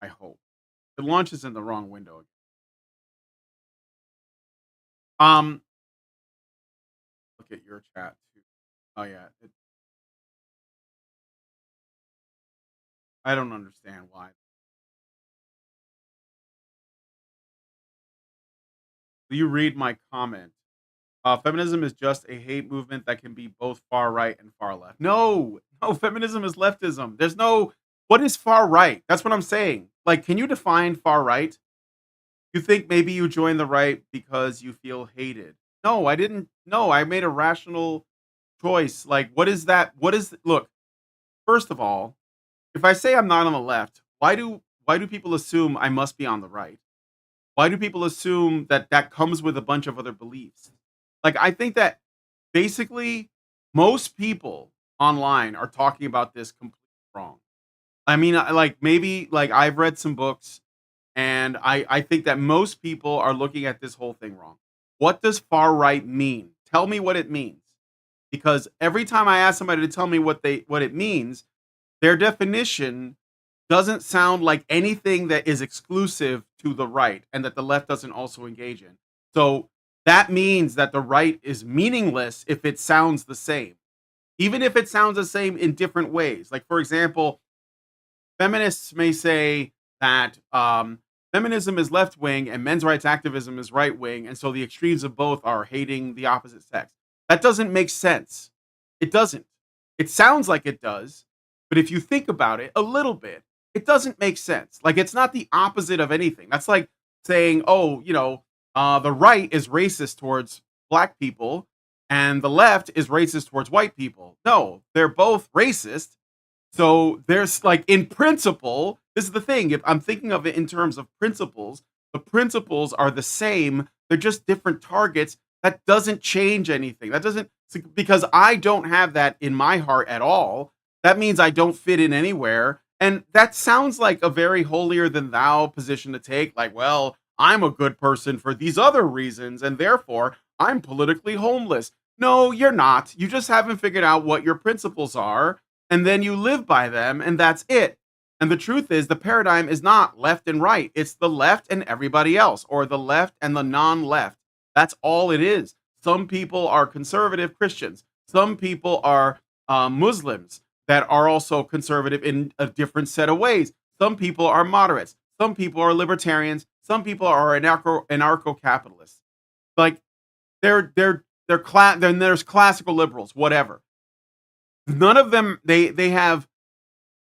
I hope it launches in the wrong window. Look at your chat too. Oh yeah, I don't understand why. Do you read my comment? Feminism is just a hate movement that can be both far right and far left. No, no, feminism is leftism. There's no, what is far right? That's what I'm saying. Like, can you define far right? You think maybe you joined the right because you feel hated. No, I didn't. No, I made a rational choice. Like, what is that? Look, first of all, if I say I'm not on the left, why do people assume I must be on the right? Why do people assume that that comes with a bunch of other beliefs? Like, I think that basically most people online are talking about this completely wrong. I mean, like maybe like I've read some books and I think that most people are looking at this whole thing wrong. What does far right mean? Tell me what it means. Because every time I ask somebody to tell me what it means, their definition doesn't sound like anything that is exclusive to the right and that the left doesn't also engage in. So that means that the right is meaningless if it sounds the same, even if it sounds the same in different ways. Like, for example, feminists may say that feminism is left wing and men's rights activism is right wing, and so the extremes of both are hating the opposite sex. That doesn't make sense. It doesn't. It sounds like it does, but if you think about it a little bit, it doesn't make sense. Like, it's not the opposite of anything. That's like saying, oh, the right is racist towards black people and the left is racist towards white people. No, they're both racist. So there's like, in principle, this is the thing. If I'm thinking of it in terms of principles, the principles are the same. They're just different targets. That doesn't change anything. That doesn't, because I don't have that in my heart at all. That means I don't fit in anywhere. And that sounds like a very holier than thou position to take. Like, well, I'm a good person for these other reasons, and therefore I'm politically homeless. No, you're not. You just haven't figured out what your principles are, and then you live by them, and that's it. And the truth is, the paradigm is not left and right. It's the left and everybody else, or the left and the non-left. That's all it is. Some people are conservative Christians. Some people are Muslims that are also conservative in a different set of ways. Some people are moderates. Some people are libertarians. Some people are anarcho-capitalists. Like, then there's classical liberals, whatever. None of them, they have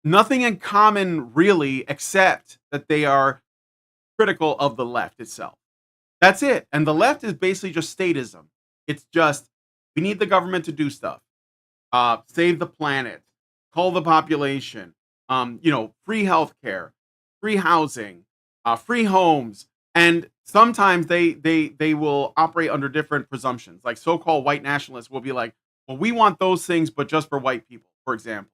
nothing in common really, except that they are critical of the left itself. That's it. And the left is basically just statism. It's just, we need the government to do stuff. Save the planet, cull the population, free healthcare, free housing, free homes. And sometimes they will operate under different presumptions. Like, so-called white nationalists will be like, well, we want those things, but just for white people, for example.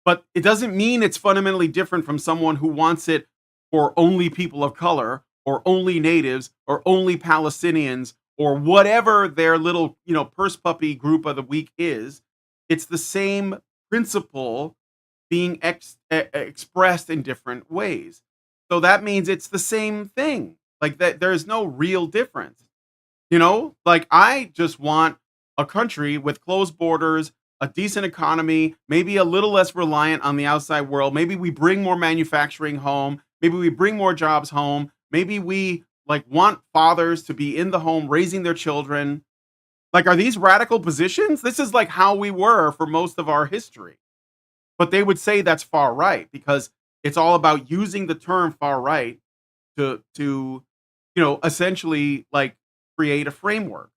But it doesn't mean it's fundamentally different from someone who wants it for only people of color, or only natives, or only Palestinians, or whatever their little, purse puppy group of the week is. It's the same principle being expressed in different ways. So that means it's the same thing. Like, that, there's no real difference. Like, I just want a country with closed borders, a decent economy, maybe a little less reliant on the outside world. Maybe we bring more manufacturing home. Maybe we bring more jobs home. Maybe we want fathers to be in the home raising their children. Like, are these radical positions? This is like how we were for most of our history. But they would say that's far right, because it's all about using the term far right to essentially create a framework.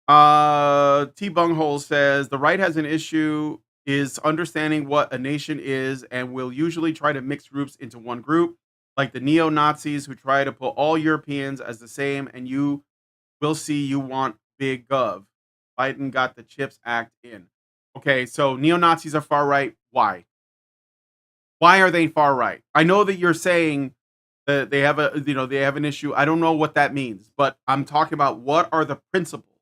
T Bunghole says the right has an issue is understanding what a nation is, and will usually try to mix groups into one group, like the neo-Nazis who try to put all Europeans as the same, and you will see you want big gov. Biden got the CHIPS Act in. Okay, so neo-Nazis are far right. Why? Why are they far right? I know that you're saying that they have an issue. I don't know what that means, but I'm talking about, what are the principles?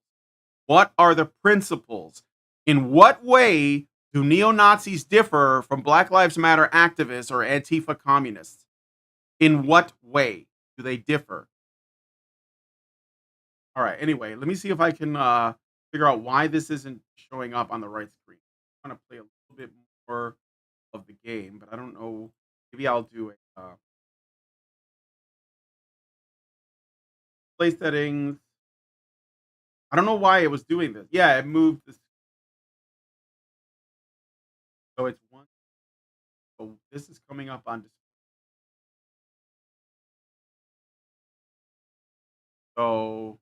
What are the principles? In what way do neo-Nazis differ from Black Lives Matter activists or Antifa communists? In what way do they differ? All right, anyway, let me see if I can figure out why this isn't showing up on the right screen. I want to play a little bit more of the game, but I don't know. Maybe I'll do it. Play settings. I don't know why it was doing this. Yeah, it moved this. So it's one. So this is coming up on display. So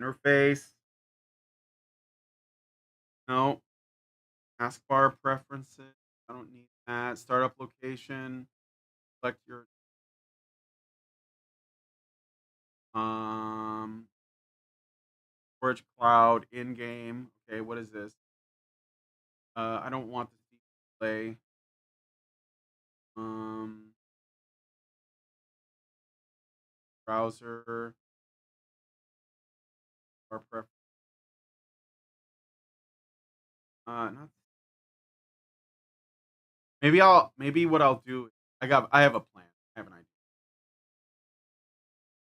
interface. No. Taskbar preferences. I don't need that. Startup location. Select your storage cloud in game. Okay, what is this? I don't want this display. Browser. Our preference. Not. Maybe what I'll do I have a plan. I have an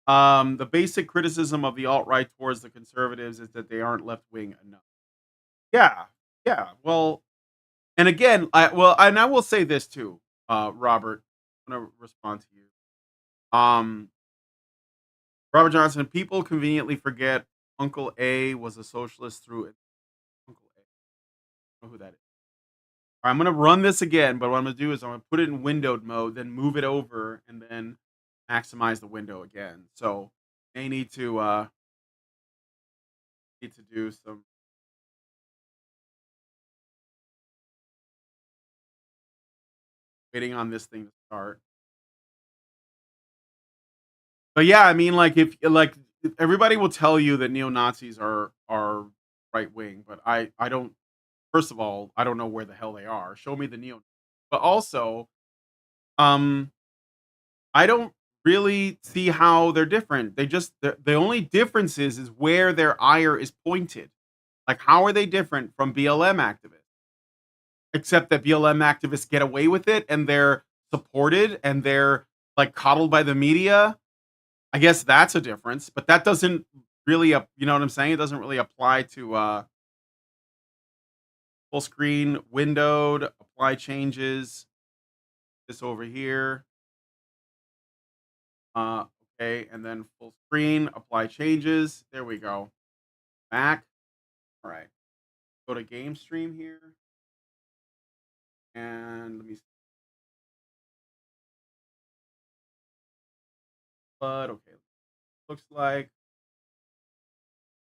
idea. The basic criticism of the alt-right towards the conservatives is that they aren't left-wing enough. Yeah, yeah. Well, and again, I will say this too, Robert. I'm gonna respond to you. Robert Johnson. People conveniently forget Uncle A was a socialist through it. Uncle A. I don't know who that is. All right, I'm gonna run this again, but what I'm gonna do is I'm gonna put it in windowed mode, then move it over, and then maximize the window again. So they need to do some waiting on this thing to start. But yeah, I mean, like if everybody will tell you that neo Nazis are right wing, but I don't. First of all, I don't know where the hell they are. Show me the neo. But also, um, I don't really see how they're different. The only difference is where their ire is pointed. Like, how are they different from BLM activists? Except that BLM activists get away with it and they're supported and they're like coddled by the media. I guess that's a difference, but that doesn't really, you know what I'm saying? It doesn't really apply to full screen, windowed, apply changes. This over here. Okay, and then full screen, apply changes. There we go. Back. All right. Go to game stream here. And let me see. But okay. Looks like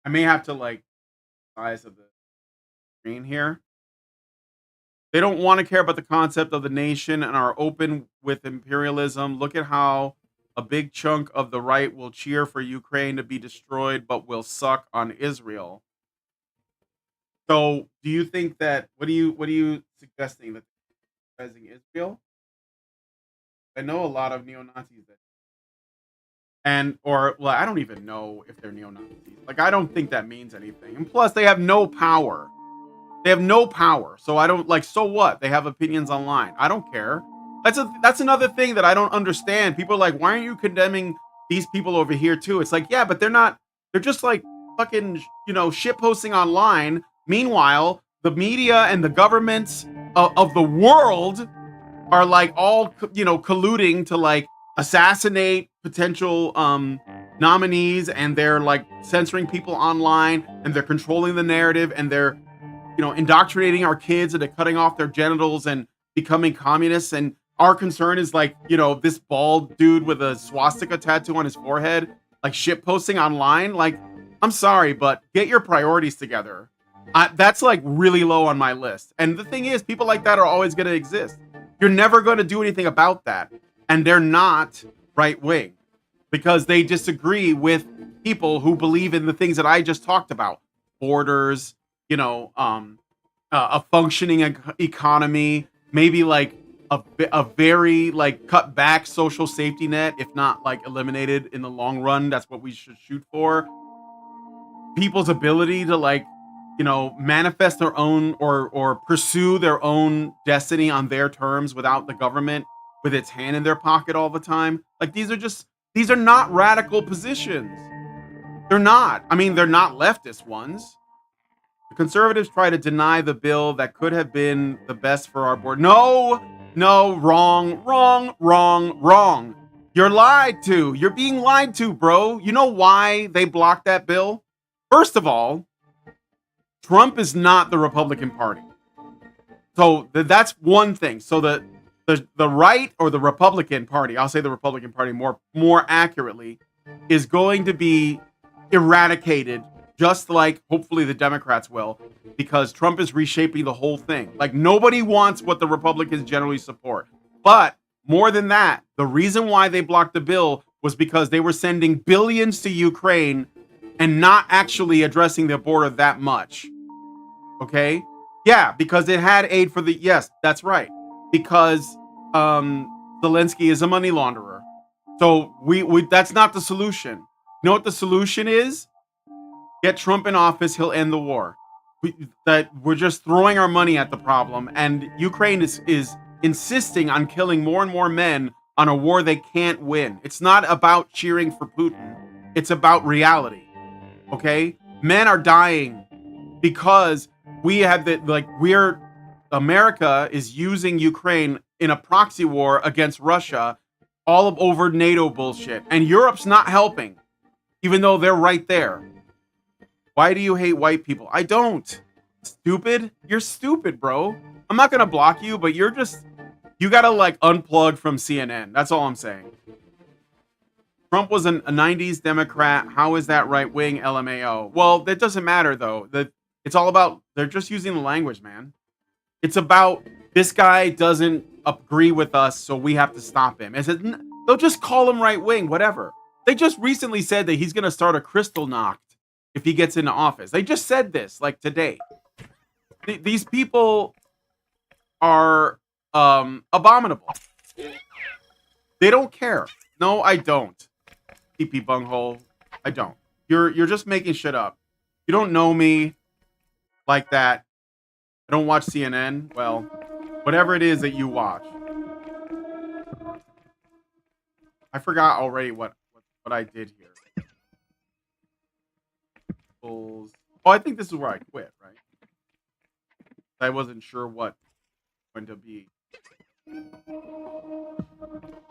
I may have to like size of the screen here. They don't want to care about the concept of the nation and are open with imperialism. Look at how a big chunk of the right will cheer for Ukraine to be destroyed, but will suck on Israel. So, do you think that? What are you suggesting that criticizing Israel? I know a lot of neo Nazis that, or well, I don't even know if they're neo Nazis. Like, I don't think that means anything. And plus, they have no power. They have no power. So I don't like. So what? They have opinions online. I don't care. That's another thing that I don't understand. People are like, why aren't you condemning these people over here too? It's like, yeah, but they're not. They're just like fucking, shit posting online. Meanwhile, the media and the governments of the world are like all, colluding to like assassinate potential nominees, and they're like censoring people online, and they're controlling the narrative, and they're indoctrinating our kids into cutting off their genitals and becoming communists. And our concern is like, this bald dude with a swastika tattoo on his forehead, like shit posting online. Like, I'm sorry, but get your priorities together. That's like really low on my list. And the thing is, people like that are always going to exist. You're never going to do anything about that. And they're not right wing because they disagree with people who believe in the things that I just talked about. Borders, a functioning economy, maybe like a very like cut back social safety net, if not like eliminated in the long run. That's what we should shoot for. People's ability to like, manifest their own or pursue their own destiny on their terms without the government with its hand in their pocket all the time. Like these are not radical positions. They're not. I mean, they're not leftist ones. The conservatives try to deny the bill that could have been the best for our board. No, wrong. You're lied to. You're being lied to, bro. You know why they blocked that bill? First of all, Trump is not the Republican Party. So that's one thing. So the right, or the Republican Party, I'll say the Republican Party more accurately, is going to be eradicated, just like hopefully the Democrats will, because Trump is reshaping the whole thing. Like, nobody wants what the Republicans generally support. But more than that, the reason why they blocked the bill was because they were sending billions to Ukraine and not actually addressing their border that much. Okay? Yeah, because it had aid for yes, that's right. Because Zelensky is a money launderer. So we that's not the solution. You know what the solution is? Get Trump in office, he'll end the war. We're just throwing our money at the problem, and Ukraine is insisting on killing more and more men on a war they can't win. It's not about cheering for Putin. It's about reality. Okay? Men are dying because we have America is using Ukraine in a proxy war against Russia all over NATO bullshit. And Europe's not helping, even though they're right there. Why do you hate white people? I don't. Stupid? You're stupid, bro. I'm not gonna block you, but you gotta like unplug from CNN. That's all I'm saying. Trump was a 90s Democrat. How is that right wing? LMAO. Well, that doesn't matter though. It's all about, they're just using the language, man. It's about, this guy doesn't agree with us, so we have to stop him. They'll just call him right wing, whatever. They just recently said that he's gonna start a crystal knock if he gets into office. They just said this like today. These people are abominable. They don't care. No, I don't. PP bunghole. I don't. You're just making shit up. You don't know me like that. I don't watch CNN. Well, whatever it is that you watch. I forgot already what I did here. Oh, I think this is where I quit, right? I wasn't sure what going to be.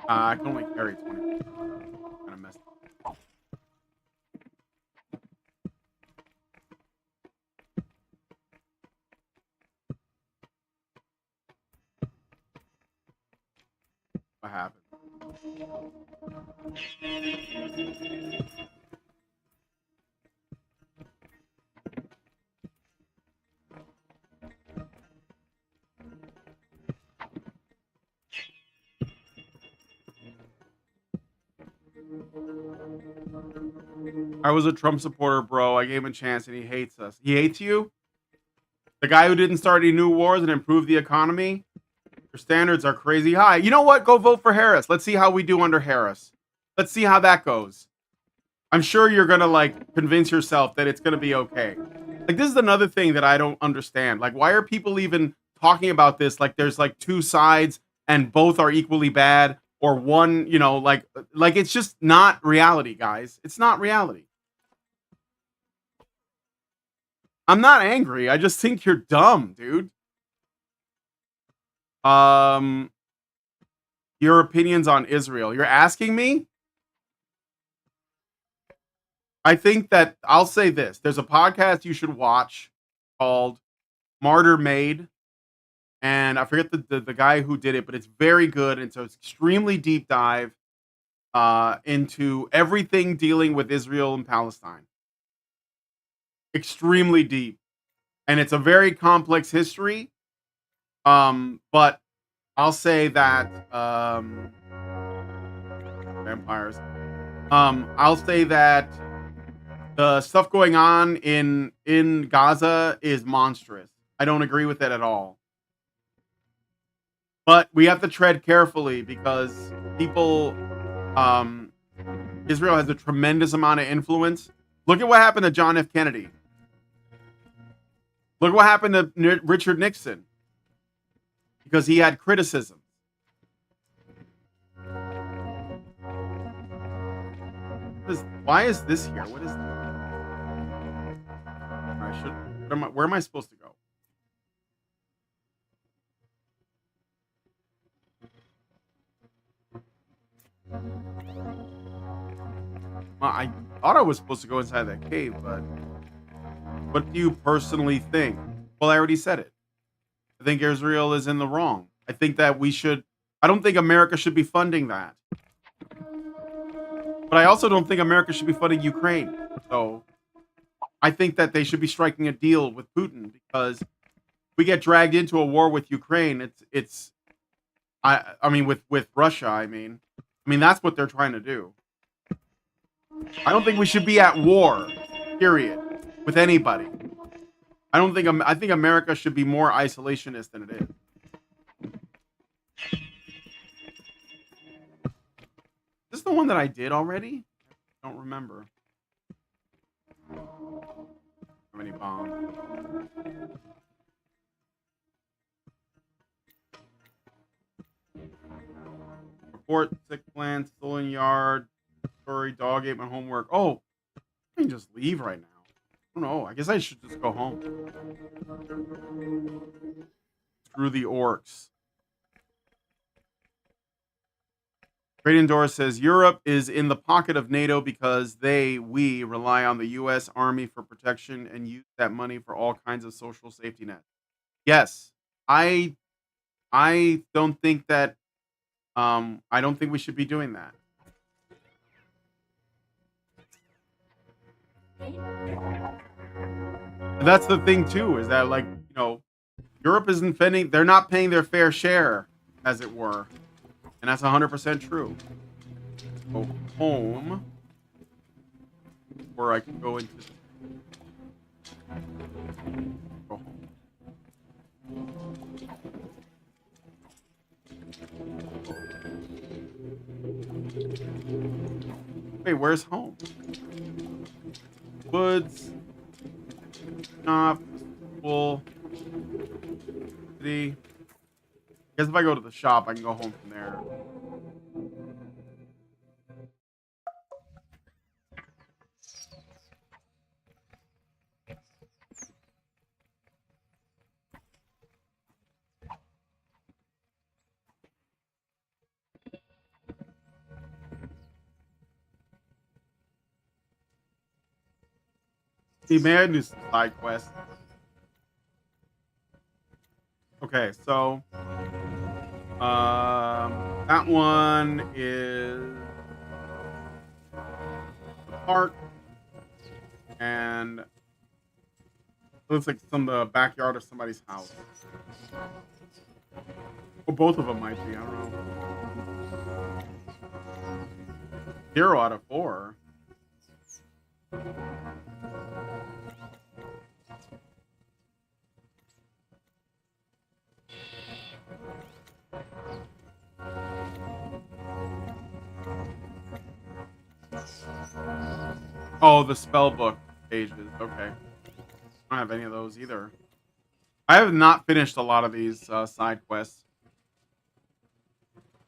I can only carry 20. Kind of messed up. What happened? I was a Trump supporter, bro. I gave him a chance and he hates us. He hates you? The guy who didn't start any new wars and improve the economy? Your standards are crazy high. You know what? Go vote for Harris. Let's see how we do under Harris. Let's see how that goes. I'm sure you're going to like convince yourself that it's going to be okay. Like, this is another thing that I don't understand. Like, why are people even talking about this? Like, there's like two sides and both are equally bad, or one, you know, like it's just not reality, guys. It's not reality. I'm not angry. I just think you're dumb, dude. Your opinions on Israel. You're asking me? I think that I'll say this. There's a podcast you should watch called Martyr Made. And I forget the guy who did it, but it's very good. And so it's extremely deep dive into everything dealing with Israel and Palestine. Extremely deep. And it's a very complex history. But I'll say that vampires. I'll say that the stuff going on in Gaza is monstrous. I don't agree with it at all. But we have to tread carefully because people, Israel has a tremendous amount of influence. Look at what happened to John F. Kennedy. Look what happened to Richard Nixon. Because he had criticism. Why is this here? What is this? Where am I supposed to go? Well, I thought I was supposed to go inside that cave, but what do you personally think? Well, I already said it. I think Israel is in the wrong. I think that I don't think America should be funding that. But I also don't think America should be funding Ukraine. So I think that they should be striking a deal with Putin, because we get dragged into a war with Ukraine. I mean, with Russia, I mean, that's what they're trying to do. I don't think we should be at war, period, with anybody. I think America should be more isolationist than it is. Is this the one that I did already? I don't remember. How many bombs? Report sick plant, stolen yard, story, dog ate my homework. Oh, I can just leave right now. I don't know. I guess I should just go home. Screw the orcs. Great Endor says Europe is in the pocket of NATO because we rely on the U.S. Army for protection and use that money for all kinds of social safety nets. Yes, I don't think that. I don't think we should be doing that. And that's the thing too, is that, like, you know, Europe isn't spending. They're not paying their fair share, as it were, and that's 100% true. Go home, or I can go into. Go home. Wait, where's home? Woods. Off. Full. City. I guess if I go to the shop, I can go home from there. See, man, I do some side quests. Okay, so that one is the park, and it looks like some of the backyard of somebody's house. Well, both of them might be. I don't know. 0 out of 4. Oh, the spell book pages. Okay. I don't have any of those either. I have not finished a lot of these side quests.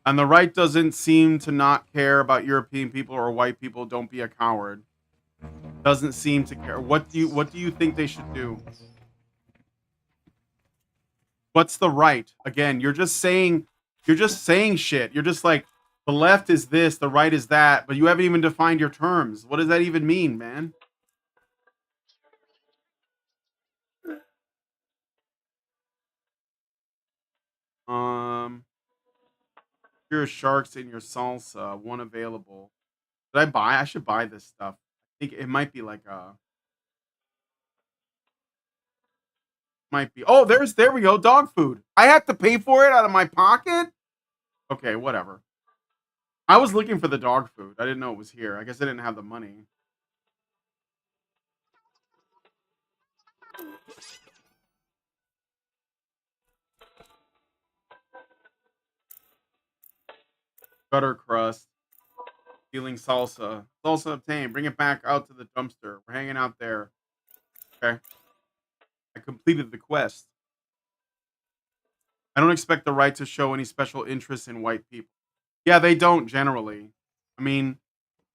And the right doesn't seem to not care about European people or white people. Don't be a coward. Doesn't seem to care. What do you think they should do? What's the right? Again, you're just saying shit. You're just like, the left is this, the right is that, but you haven't even defined your terms. What does that even mean, man? Your sharks in your salsa, one available. Did I buy? I should buy this stuff. I think it might be like might be. Oh, there we go. Dog food. I have to pay for it out of my pocket? Okay, whatever. I was looking for the dog food. I didn't know it was here. I guess I didn't have the money. Butter crust. Stealing salsa. Salsa obtained. Bring it back out to the dumpster. We're hanging out there. Okay. I completed the quest. I don't expect the right to show any special interest in white people. Yeah, they don't generally. I mean,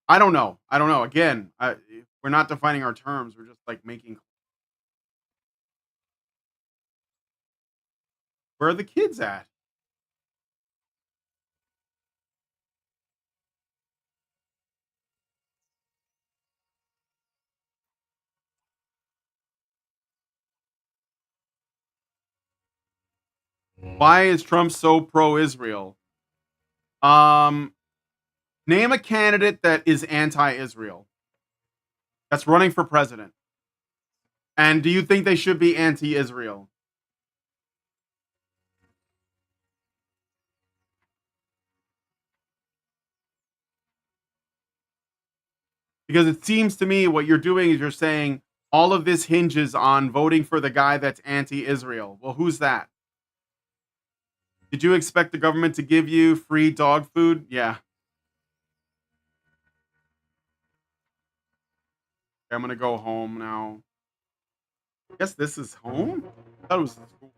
I don't know. Again, we're not defining our terms. We're just like making. Where are the kids at? Why is Trump so pro-Israel? Name a candidate that is anti-Israel that's running for president. And do you think they should be anti-Israel? Because it seems to me what you're doing is you're saying all of this hinges on voting for the guy that's anti-Israel. Well, who's that? Did you expect the government to give you free dog food? Yeah. I'm gonna go home now. I guess this is home? I thought it was school.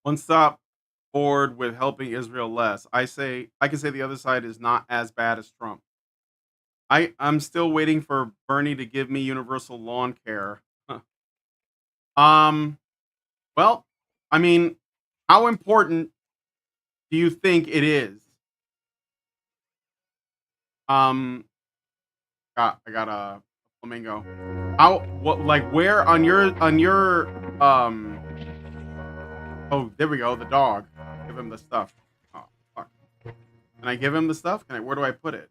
One stop forward with helping Israel less. I can say the other side is not as bad as Trump. I'm still waiting for Bernie to give me universal lawn care. Huh. Well, I mean, how important do you think it is? Um, I got a flamingo. What, like, where on your, oh, there we go, the dog. Give him the stuff. Oh, fuck. Can I give him the stuff? Where do I put it?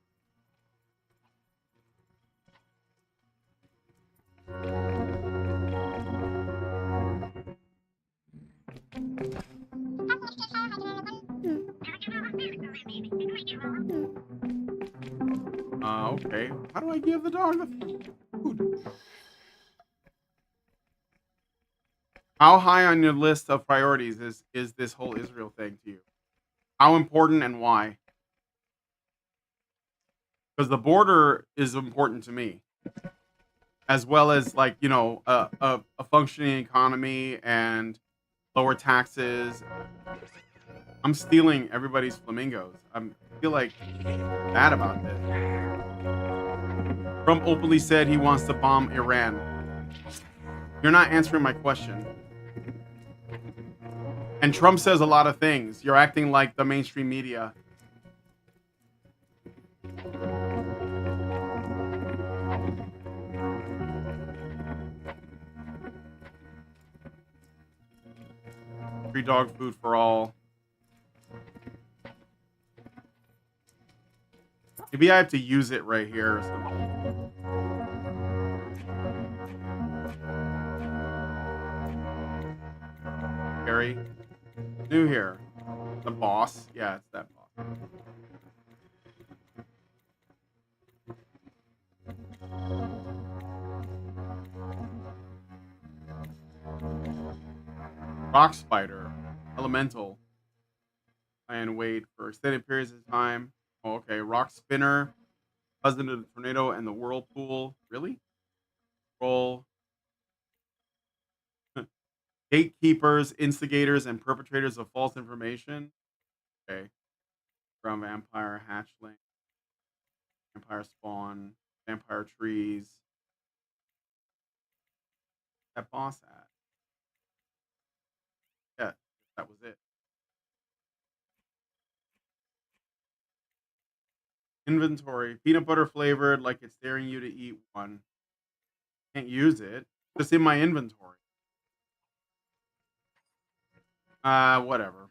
Okay. How do I give the dog the food? How high on your list of priorities is this whole Israel thing to you? How important and why? Because the border is important to me, as well as, like, you know, a functioning economy and lower taxes. I'm stealing everybody's flamingos. I feel like bad about this. Trump openly said he wants to bomb Iran. You're not answering my question. And Trump says a lot of things. You're acting like the mainstream media. Free dog food for all. Maybe I have to use it right here or something. Harry. New here. The boss. Yeah, it's that boss. Rock spider. Elemental. And wait for extended periods of time. Oh, okay. Rock spinner. Husband of the tornado and the whirlpool. Really? Roll. Gatekeepers, instigators, and perpetrators of false information. Okay. Ground vampire, hatchling, vampire spawn, vampire trees. That boss at? Yeah, that was it. Inventory. Peanut butter flavored, like it's daring you to eat one. Can't use it. Just in my inventory. Whatever.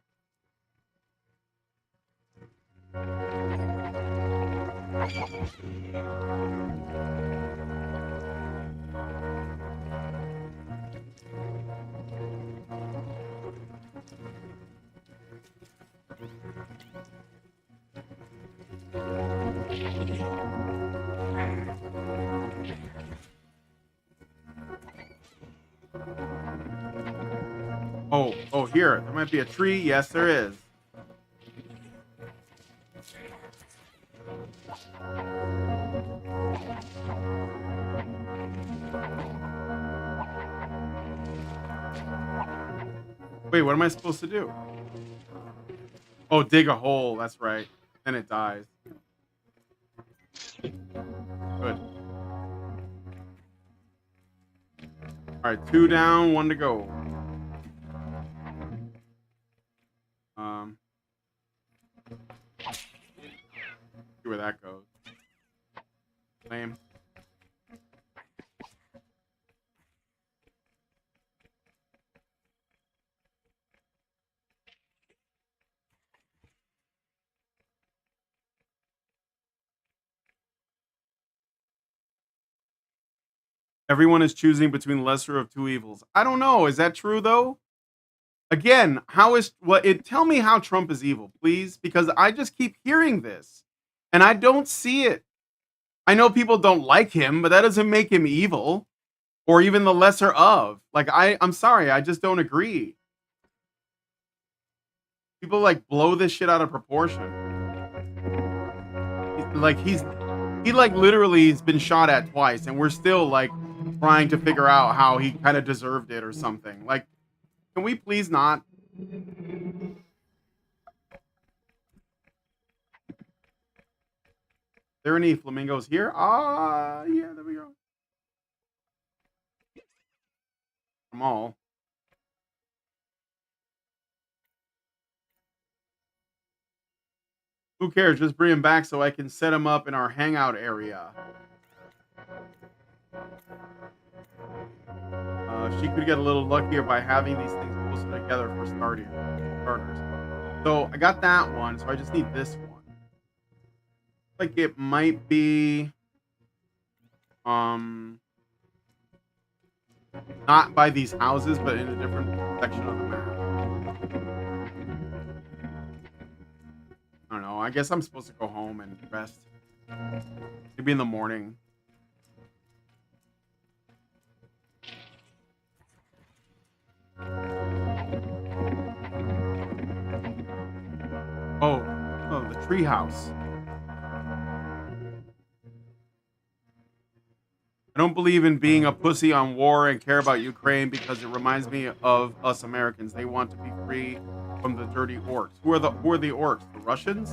Oh, here. There might be a tree. Yes, there is. Wait, what am I supposed to do? Oh, dig a hole. That's right. Then it dies. Good. All right, 2 down, 1 to go. See where that goes. Lame. Everyone is choosing between lesser of two evils. I don't know. Is that true though? Again, tell me how Trump is evil, please, because I just keep hearing this and I don't see it. I know people don't like him, but that doesn't make him evil or even the lesser of. Like, I'm sorry, I just don't agree. People like blow this shit out of proportion. He like literally has been shot at twice and we're still like trying to figure out how he kind of deserved it or something. Like, can we please not There are any flamingos here? Ah, yeah, there we go. Them all. Who cares? Just bring him back so I can set him up in our hangout area. She could get a little luckier by having these things closer together for starters. So I got that one, so I just need this one. Like it might be not by these houses, but in a different section of the map. I don't know. I guess I'm supposed to go home and rest. Maybe in the morning. Oh, the treehouse. I don't believe in being a pussy on war and care about Ukraine because it reminds me of us Americans. They want to be free from the dirty orcs. Who are the orcs? The Russians?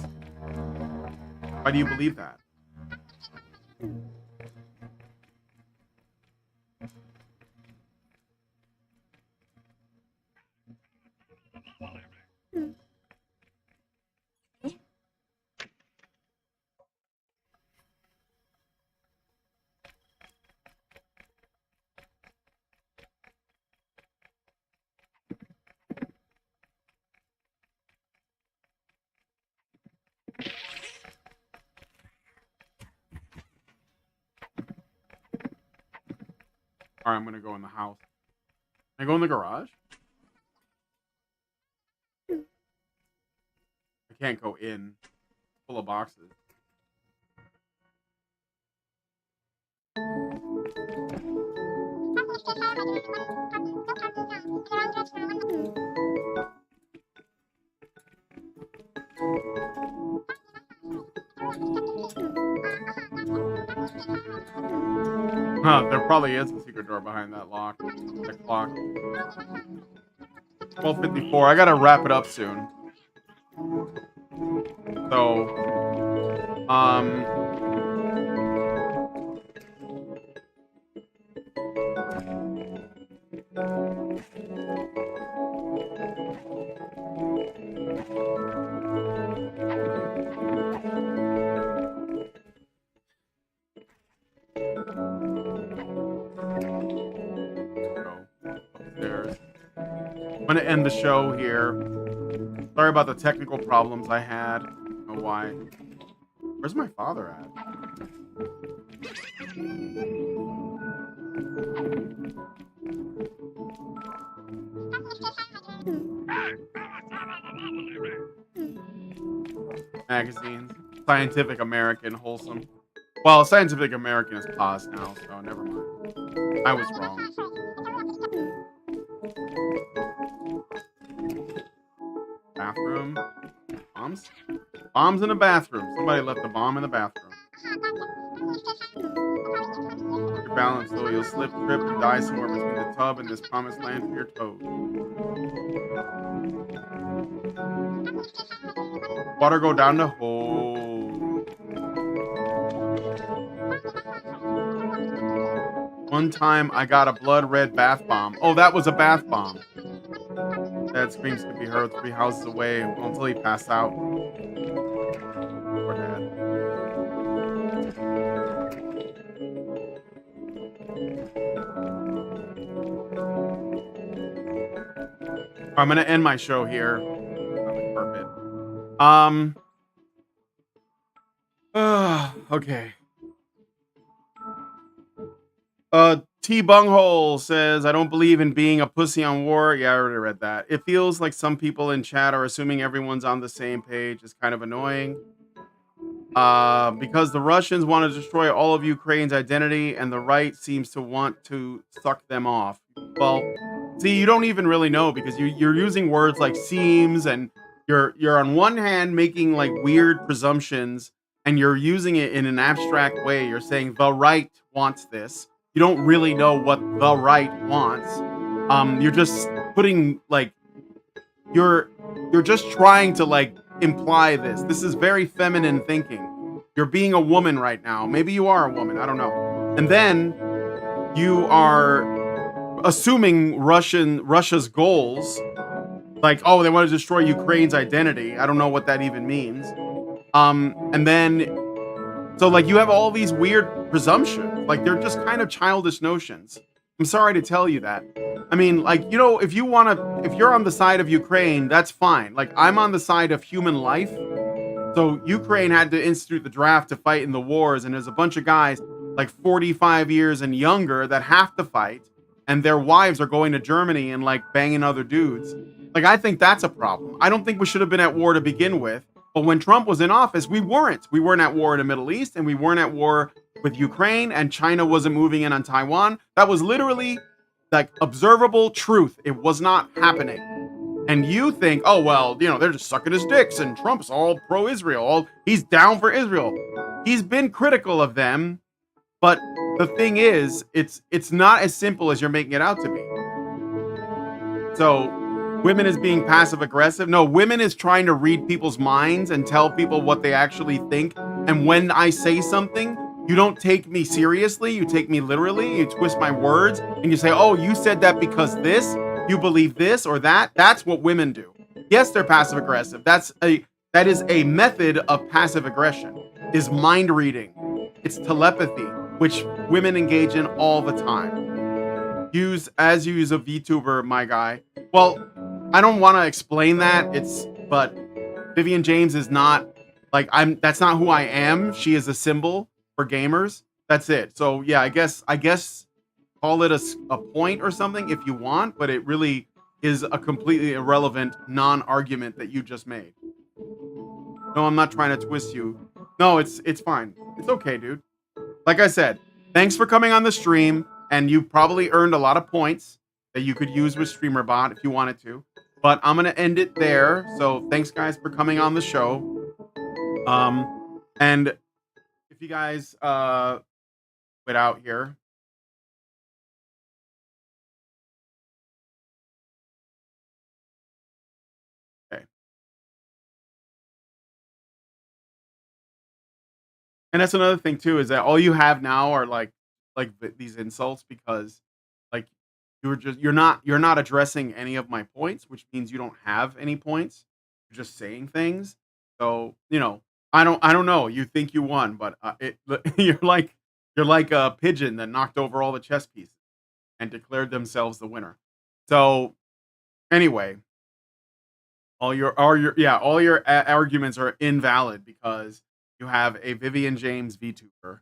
Why do you believe that? All right, I'm going to go in the house. Can I go in the garage? I can't go in. It's full of boxes. Huh, there probably is a secret door behind that lock. That clock. 12:54. I gotta wrap it up soon. So, upstairs. I'm gonna end the show here. Sorry about the technical problems I had. I don't know why. Where's my father at? Magazines. Scientific American, wholesome. Well, Scientific American is paused now, so never mind. I was wrong. Bathroom. Bombs? Bombs in the bathroom. Somebody left a bomb in the bathroom. Your balance, so you'll slip, trip, and die somewhere between the tub and this promised land for your toes. Water go down the hole. One time I got a blood red bath bomb. Oh, that was a bath bomb. Dad screams could be heard 3 houses away until he passed out. Poor Dad. I'm gonna end my show here. Carpet. Okay. T Bunghole says, I don't believe in being a pussy on war. Yeah, I already read that. It feels like some people in chat are assuming everyone's on the same page. It's kind of annoying. Because the Russians want to destroy all of Ukraine's identity and the right seems to want to suck them off. Well, see, you don't even really know because you're using words like seems and you're on one hand making like weird presumptions and you're using it in an abstract way. You're saying the right wants this. You don't really know what the right wants. You're just putting like you're just trying to like imply this. This is very feminine thinking. You're being a woman right now. Maybe you are a woman. I don't know. And then you are assuming Russia's goals, like, oh, they want to destroy Ukraine's identity. I don't know what that even means. And then, so like you have all these weird presumptions. Like they're just kind of childish notions. I'm sorry to tell you that. I mean, like, you know, if you're on the side of Ukraine, that's fine. Like I'm on the side of human life. So Ukraine had to institute the draft to fight in the wars, and there's a bunch of guys like 45 years and younger that have to fight, and their wives are going to Germany and like banging other dudes. Like I think that's a problem. I don't think we should have been at war to begin with. But when Trump was in office, we weren't. We weren't at war in the Middle East, and we weren't at war with Ukraine, and China wasn't moving in on Taiwan. That was literally like observable truth. It was not happening. And you think, oh, well, you know, they're just sucking his dicks, and Trump's all pro-Israel. He's down for Israel. He's been critical of them, but the thing is, it's not as simple as you're making it out to be. So women is being passive aggressive. No, women is trying to read people's minds and tell people what they actually think. And when I say something, you don't take me seriously. You take me literally. You twist my words and you say, oh, you said that because this, you believe this or that. That's what women do. Yes, they're passive aggressive. That is a method of passive aggression, is mind reading. It's telepathy, which women engage in all the time. Use a VTuber, my guy. Well, I don't want to explain that. But Vivian James is not like that's not who I am. She is a symbol for gamers. That's it. So yeah, I guess call it a point or something if you want, but it really is a completely irrelevant non-argument that you just made. No, I'm not trying to twist you. No, it's fine. It's okay, dude. Like I said, thanks for coming on the stream, and you probably earned a lot of points that you could use with StreamerBot if you wanted to. But I'm going to end it there. So thanks, guys, for coming on the show. And if you guys quit out here. Okay. And that's another thing, too, is that all you have now are like these insults because like you're not addressing any of my points, which means you don't have any points. You're just saying things. So, you know, I don't know. You think you won, but you're like a pigeon that knocked over all the chess pieces and declared themselves the winner. So anyway, all your arguments are invalid because you have a Vivian James VTuber.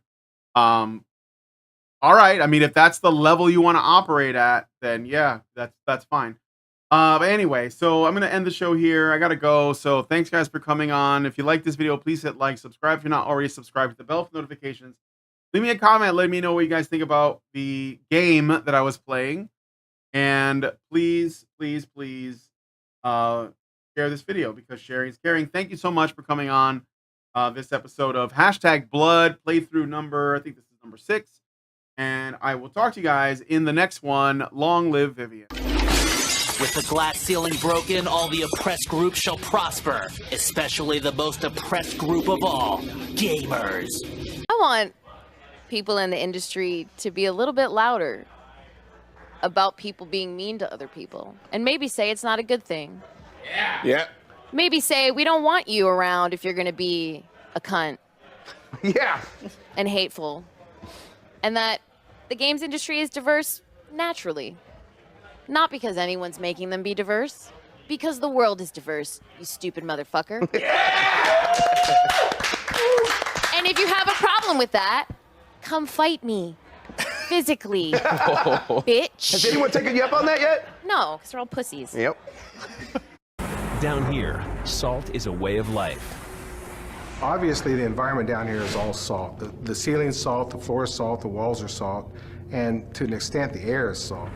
All right. I mean, if that's the level you want to operate at, then yeah, that's fine. But anyway, so I'm going to end the show here. I got to go. So thanks, guys, for coming on. If you like this video, please hit like, subscribe if you're not already subscribed, hit the bell for notifications. Leave me a comment. Let me know what you guys think about the game that I was playing. And please, please, please share this video because sharing is caring. Thank you so much for coming on this episode of #Blood playthrough number, I think this is number 6. And I will talk to you guys in the next one. Long live Vivian. With the glass ceiling broken, all the oppressed groups shall prosper, especially the most oppressed group of all, gamers. I want people in the industry to be a little bit louder about people being mean to other people. And maybe say it's not a good thing. Yeah. Maybe say we don't want you around if you're going to be a cunt. Yeah. And hateful. And that the games industry is diverse naturally. Not because anyone's making them be diverse. Because the world is diverse, you stupid motherfucker. Yeah! And if you have a problem with that, come fight me. Physically. Bitch. Has anyone taken you up on that yet? No, because they're all pussies. Yep. Down here, salt is a way of life. Obviously, the environment down here is all salt. The ceiling's salt, the floor is salt, the walls are salt, and to an extent, the air is salt.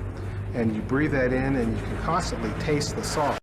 And you breathe that in, and you can constantly taste the salt.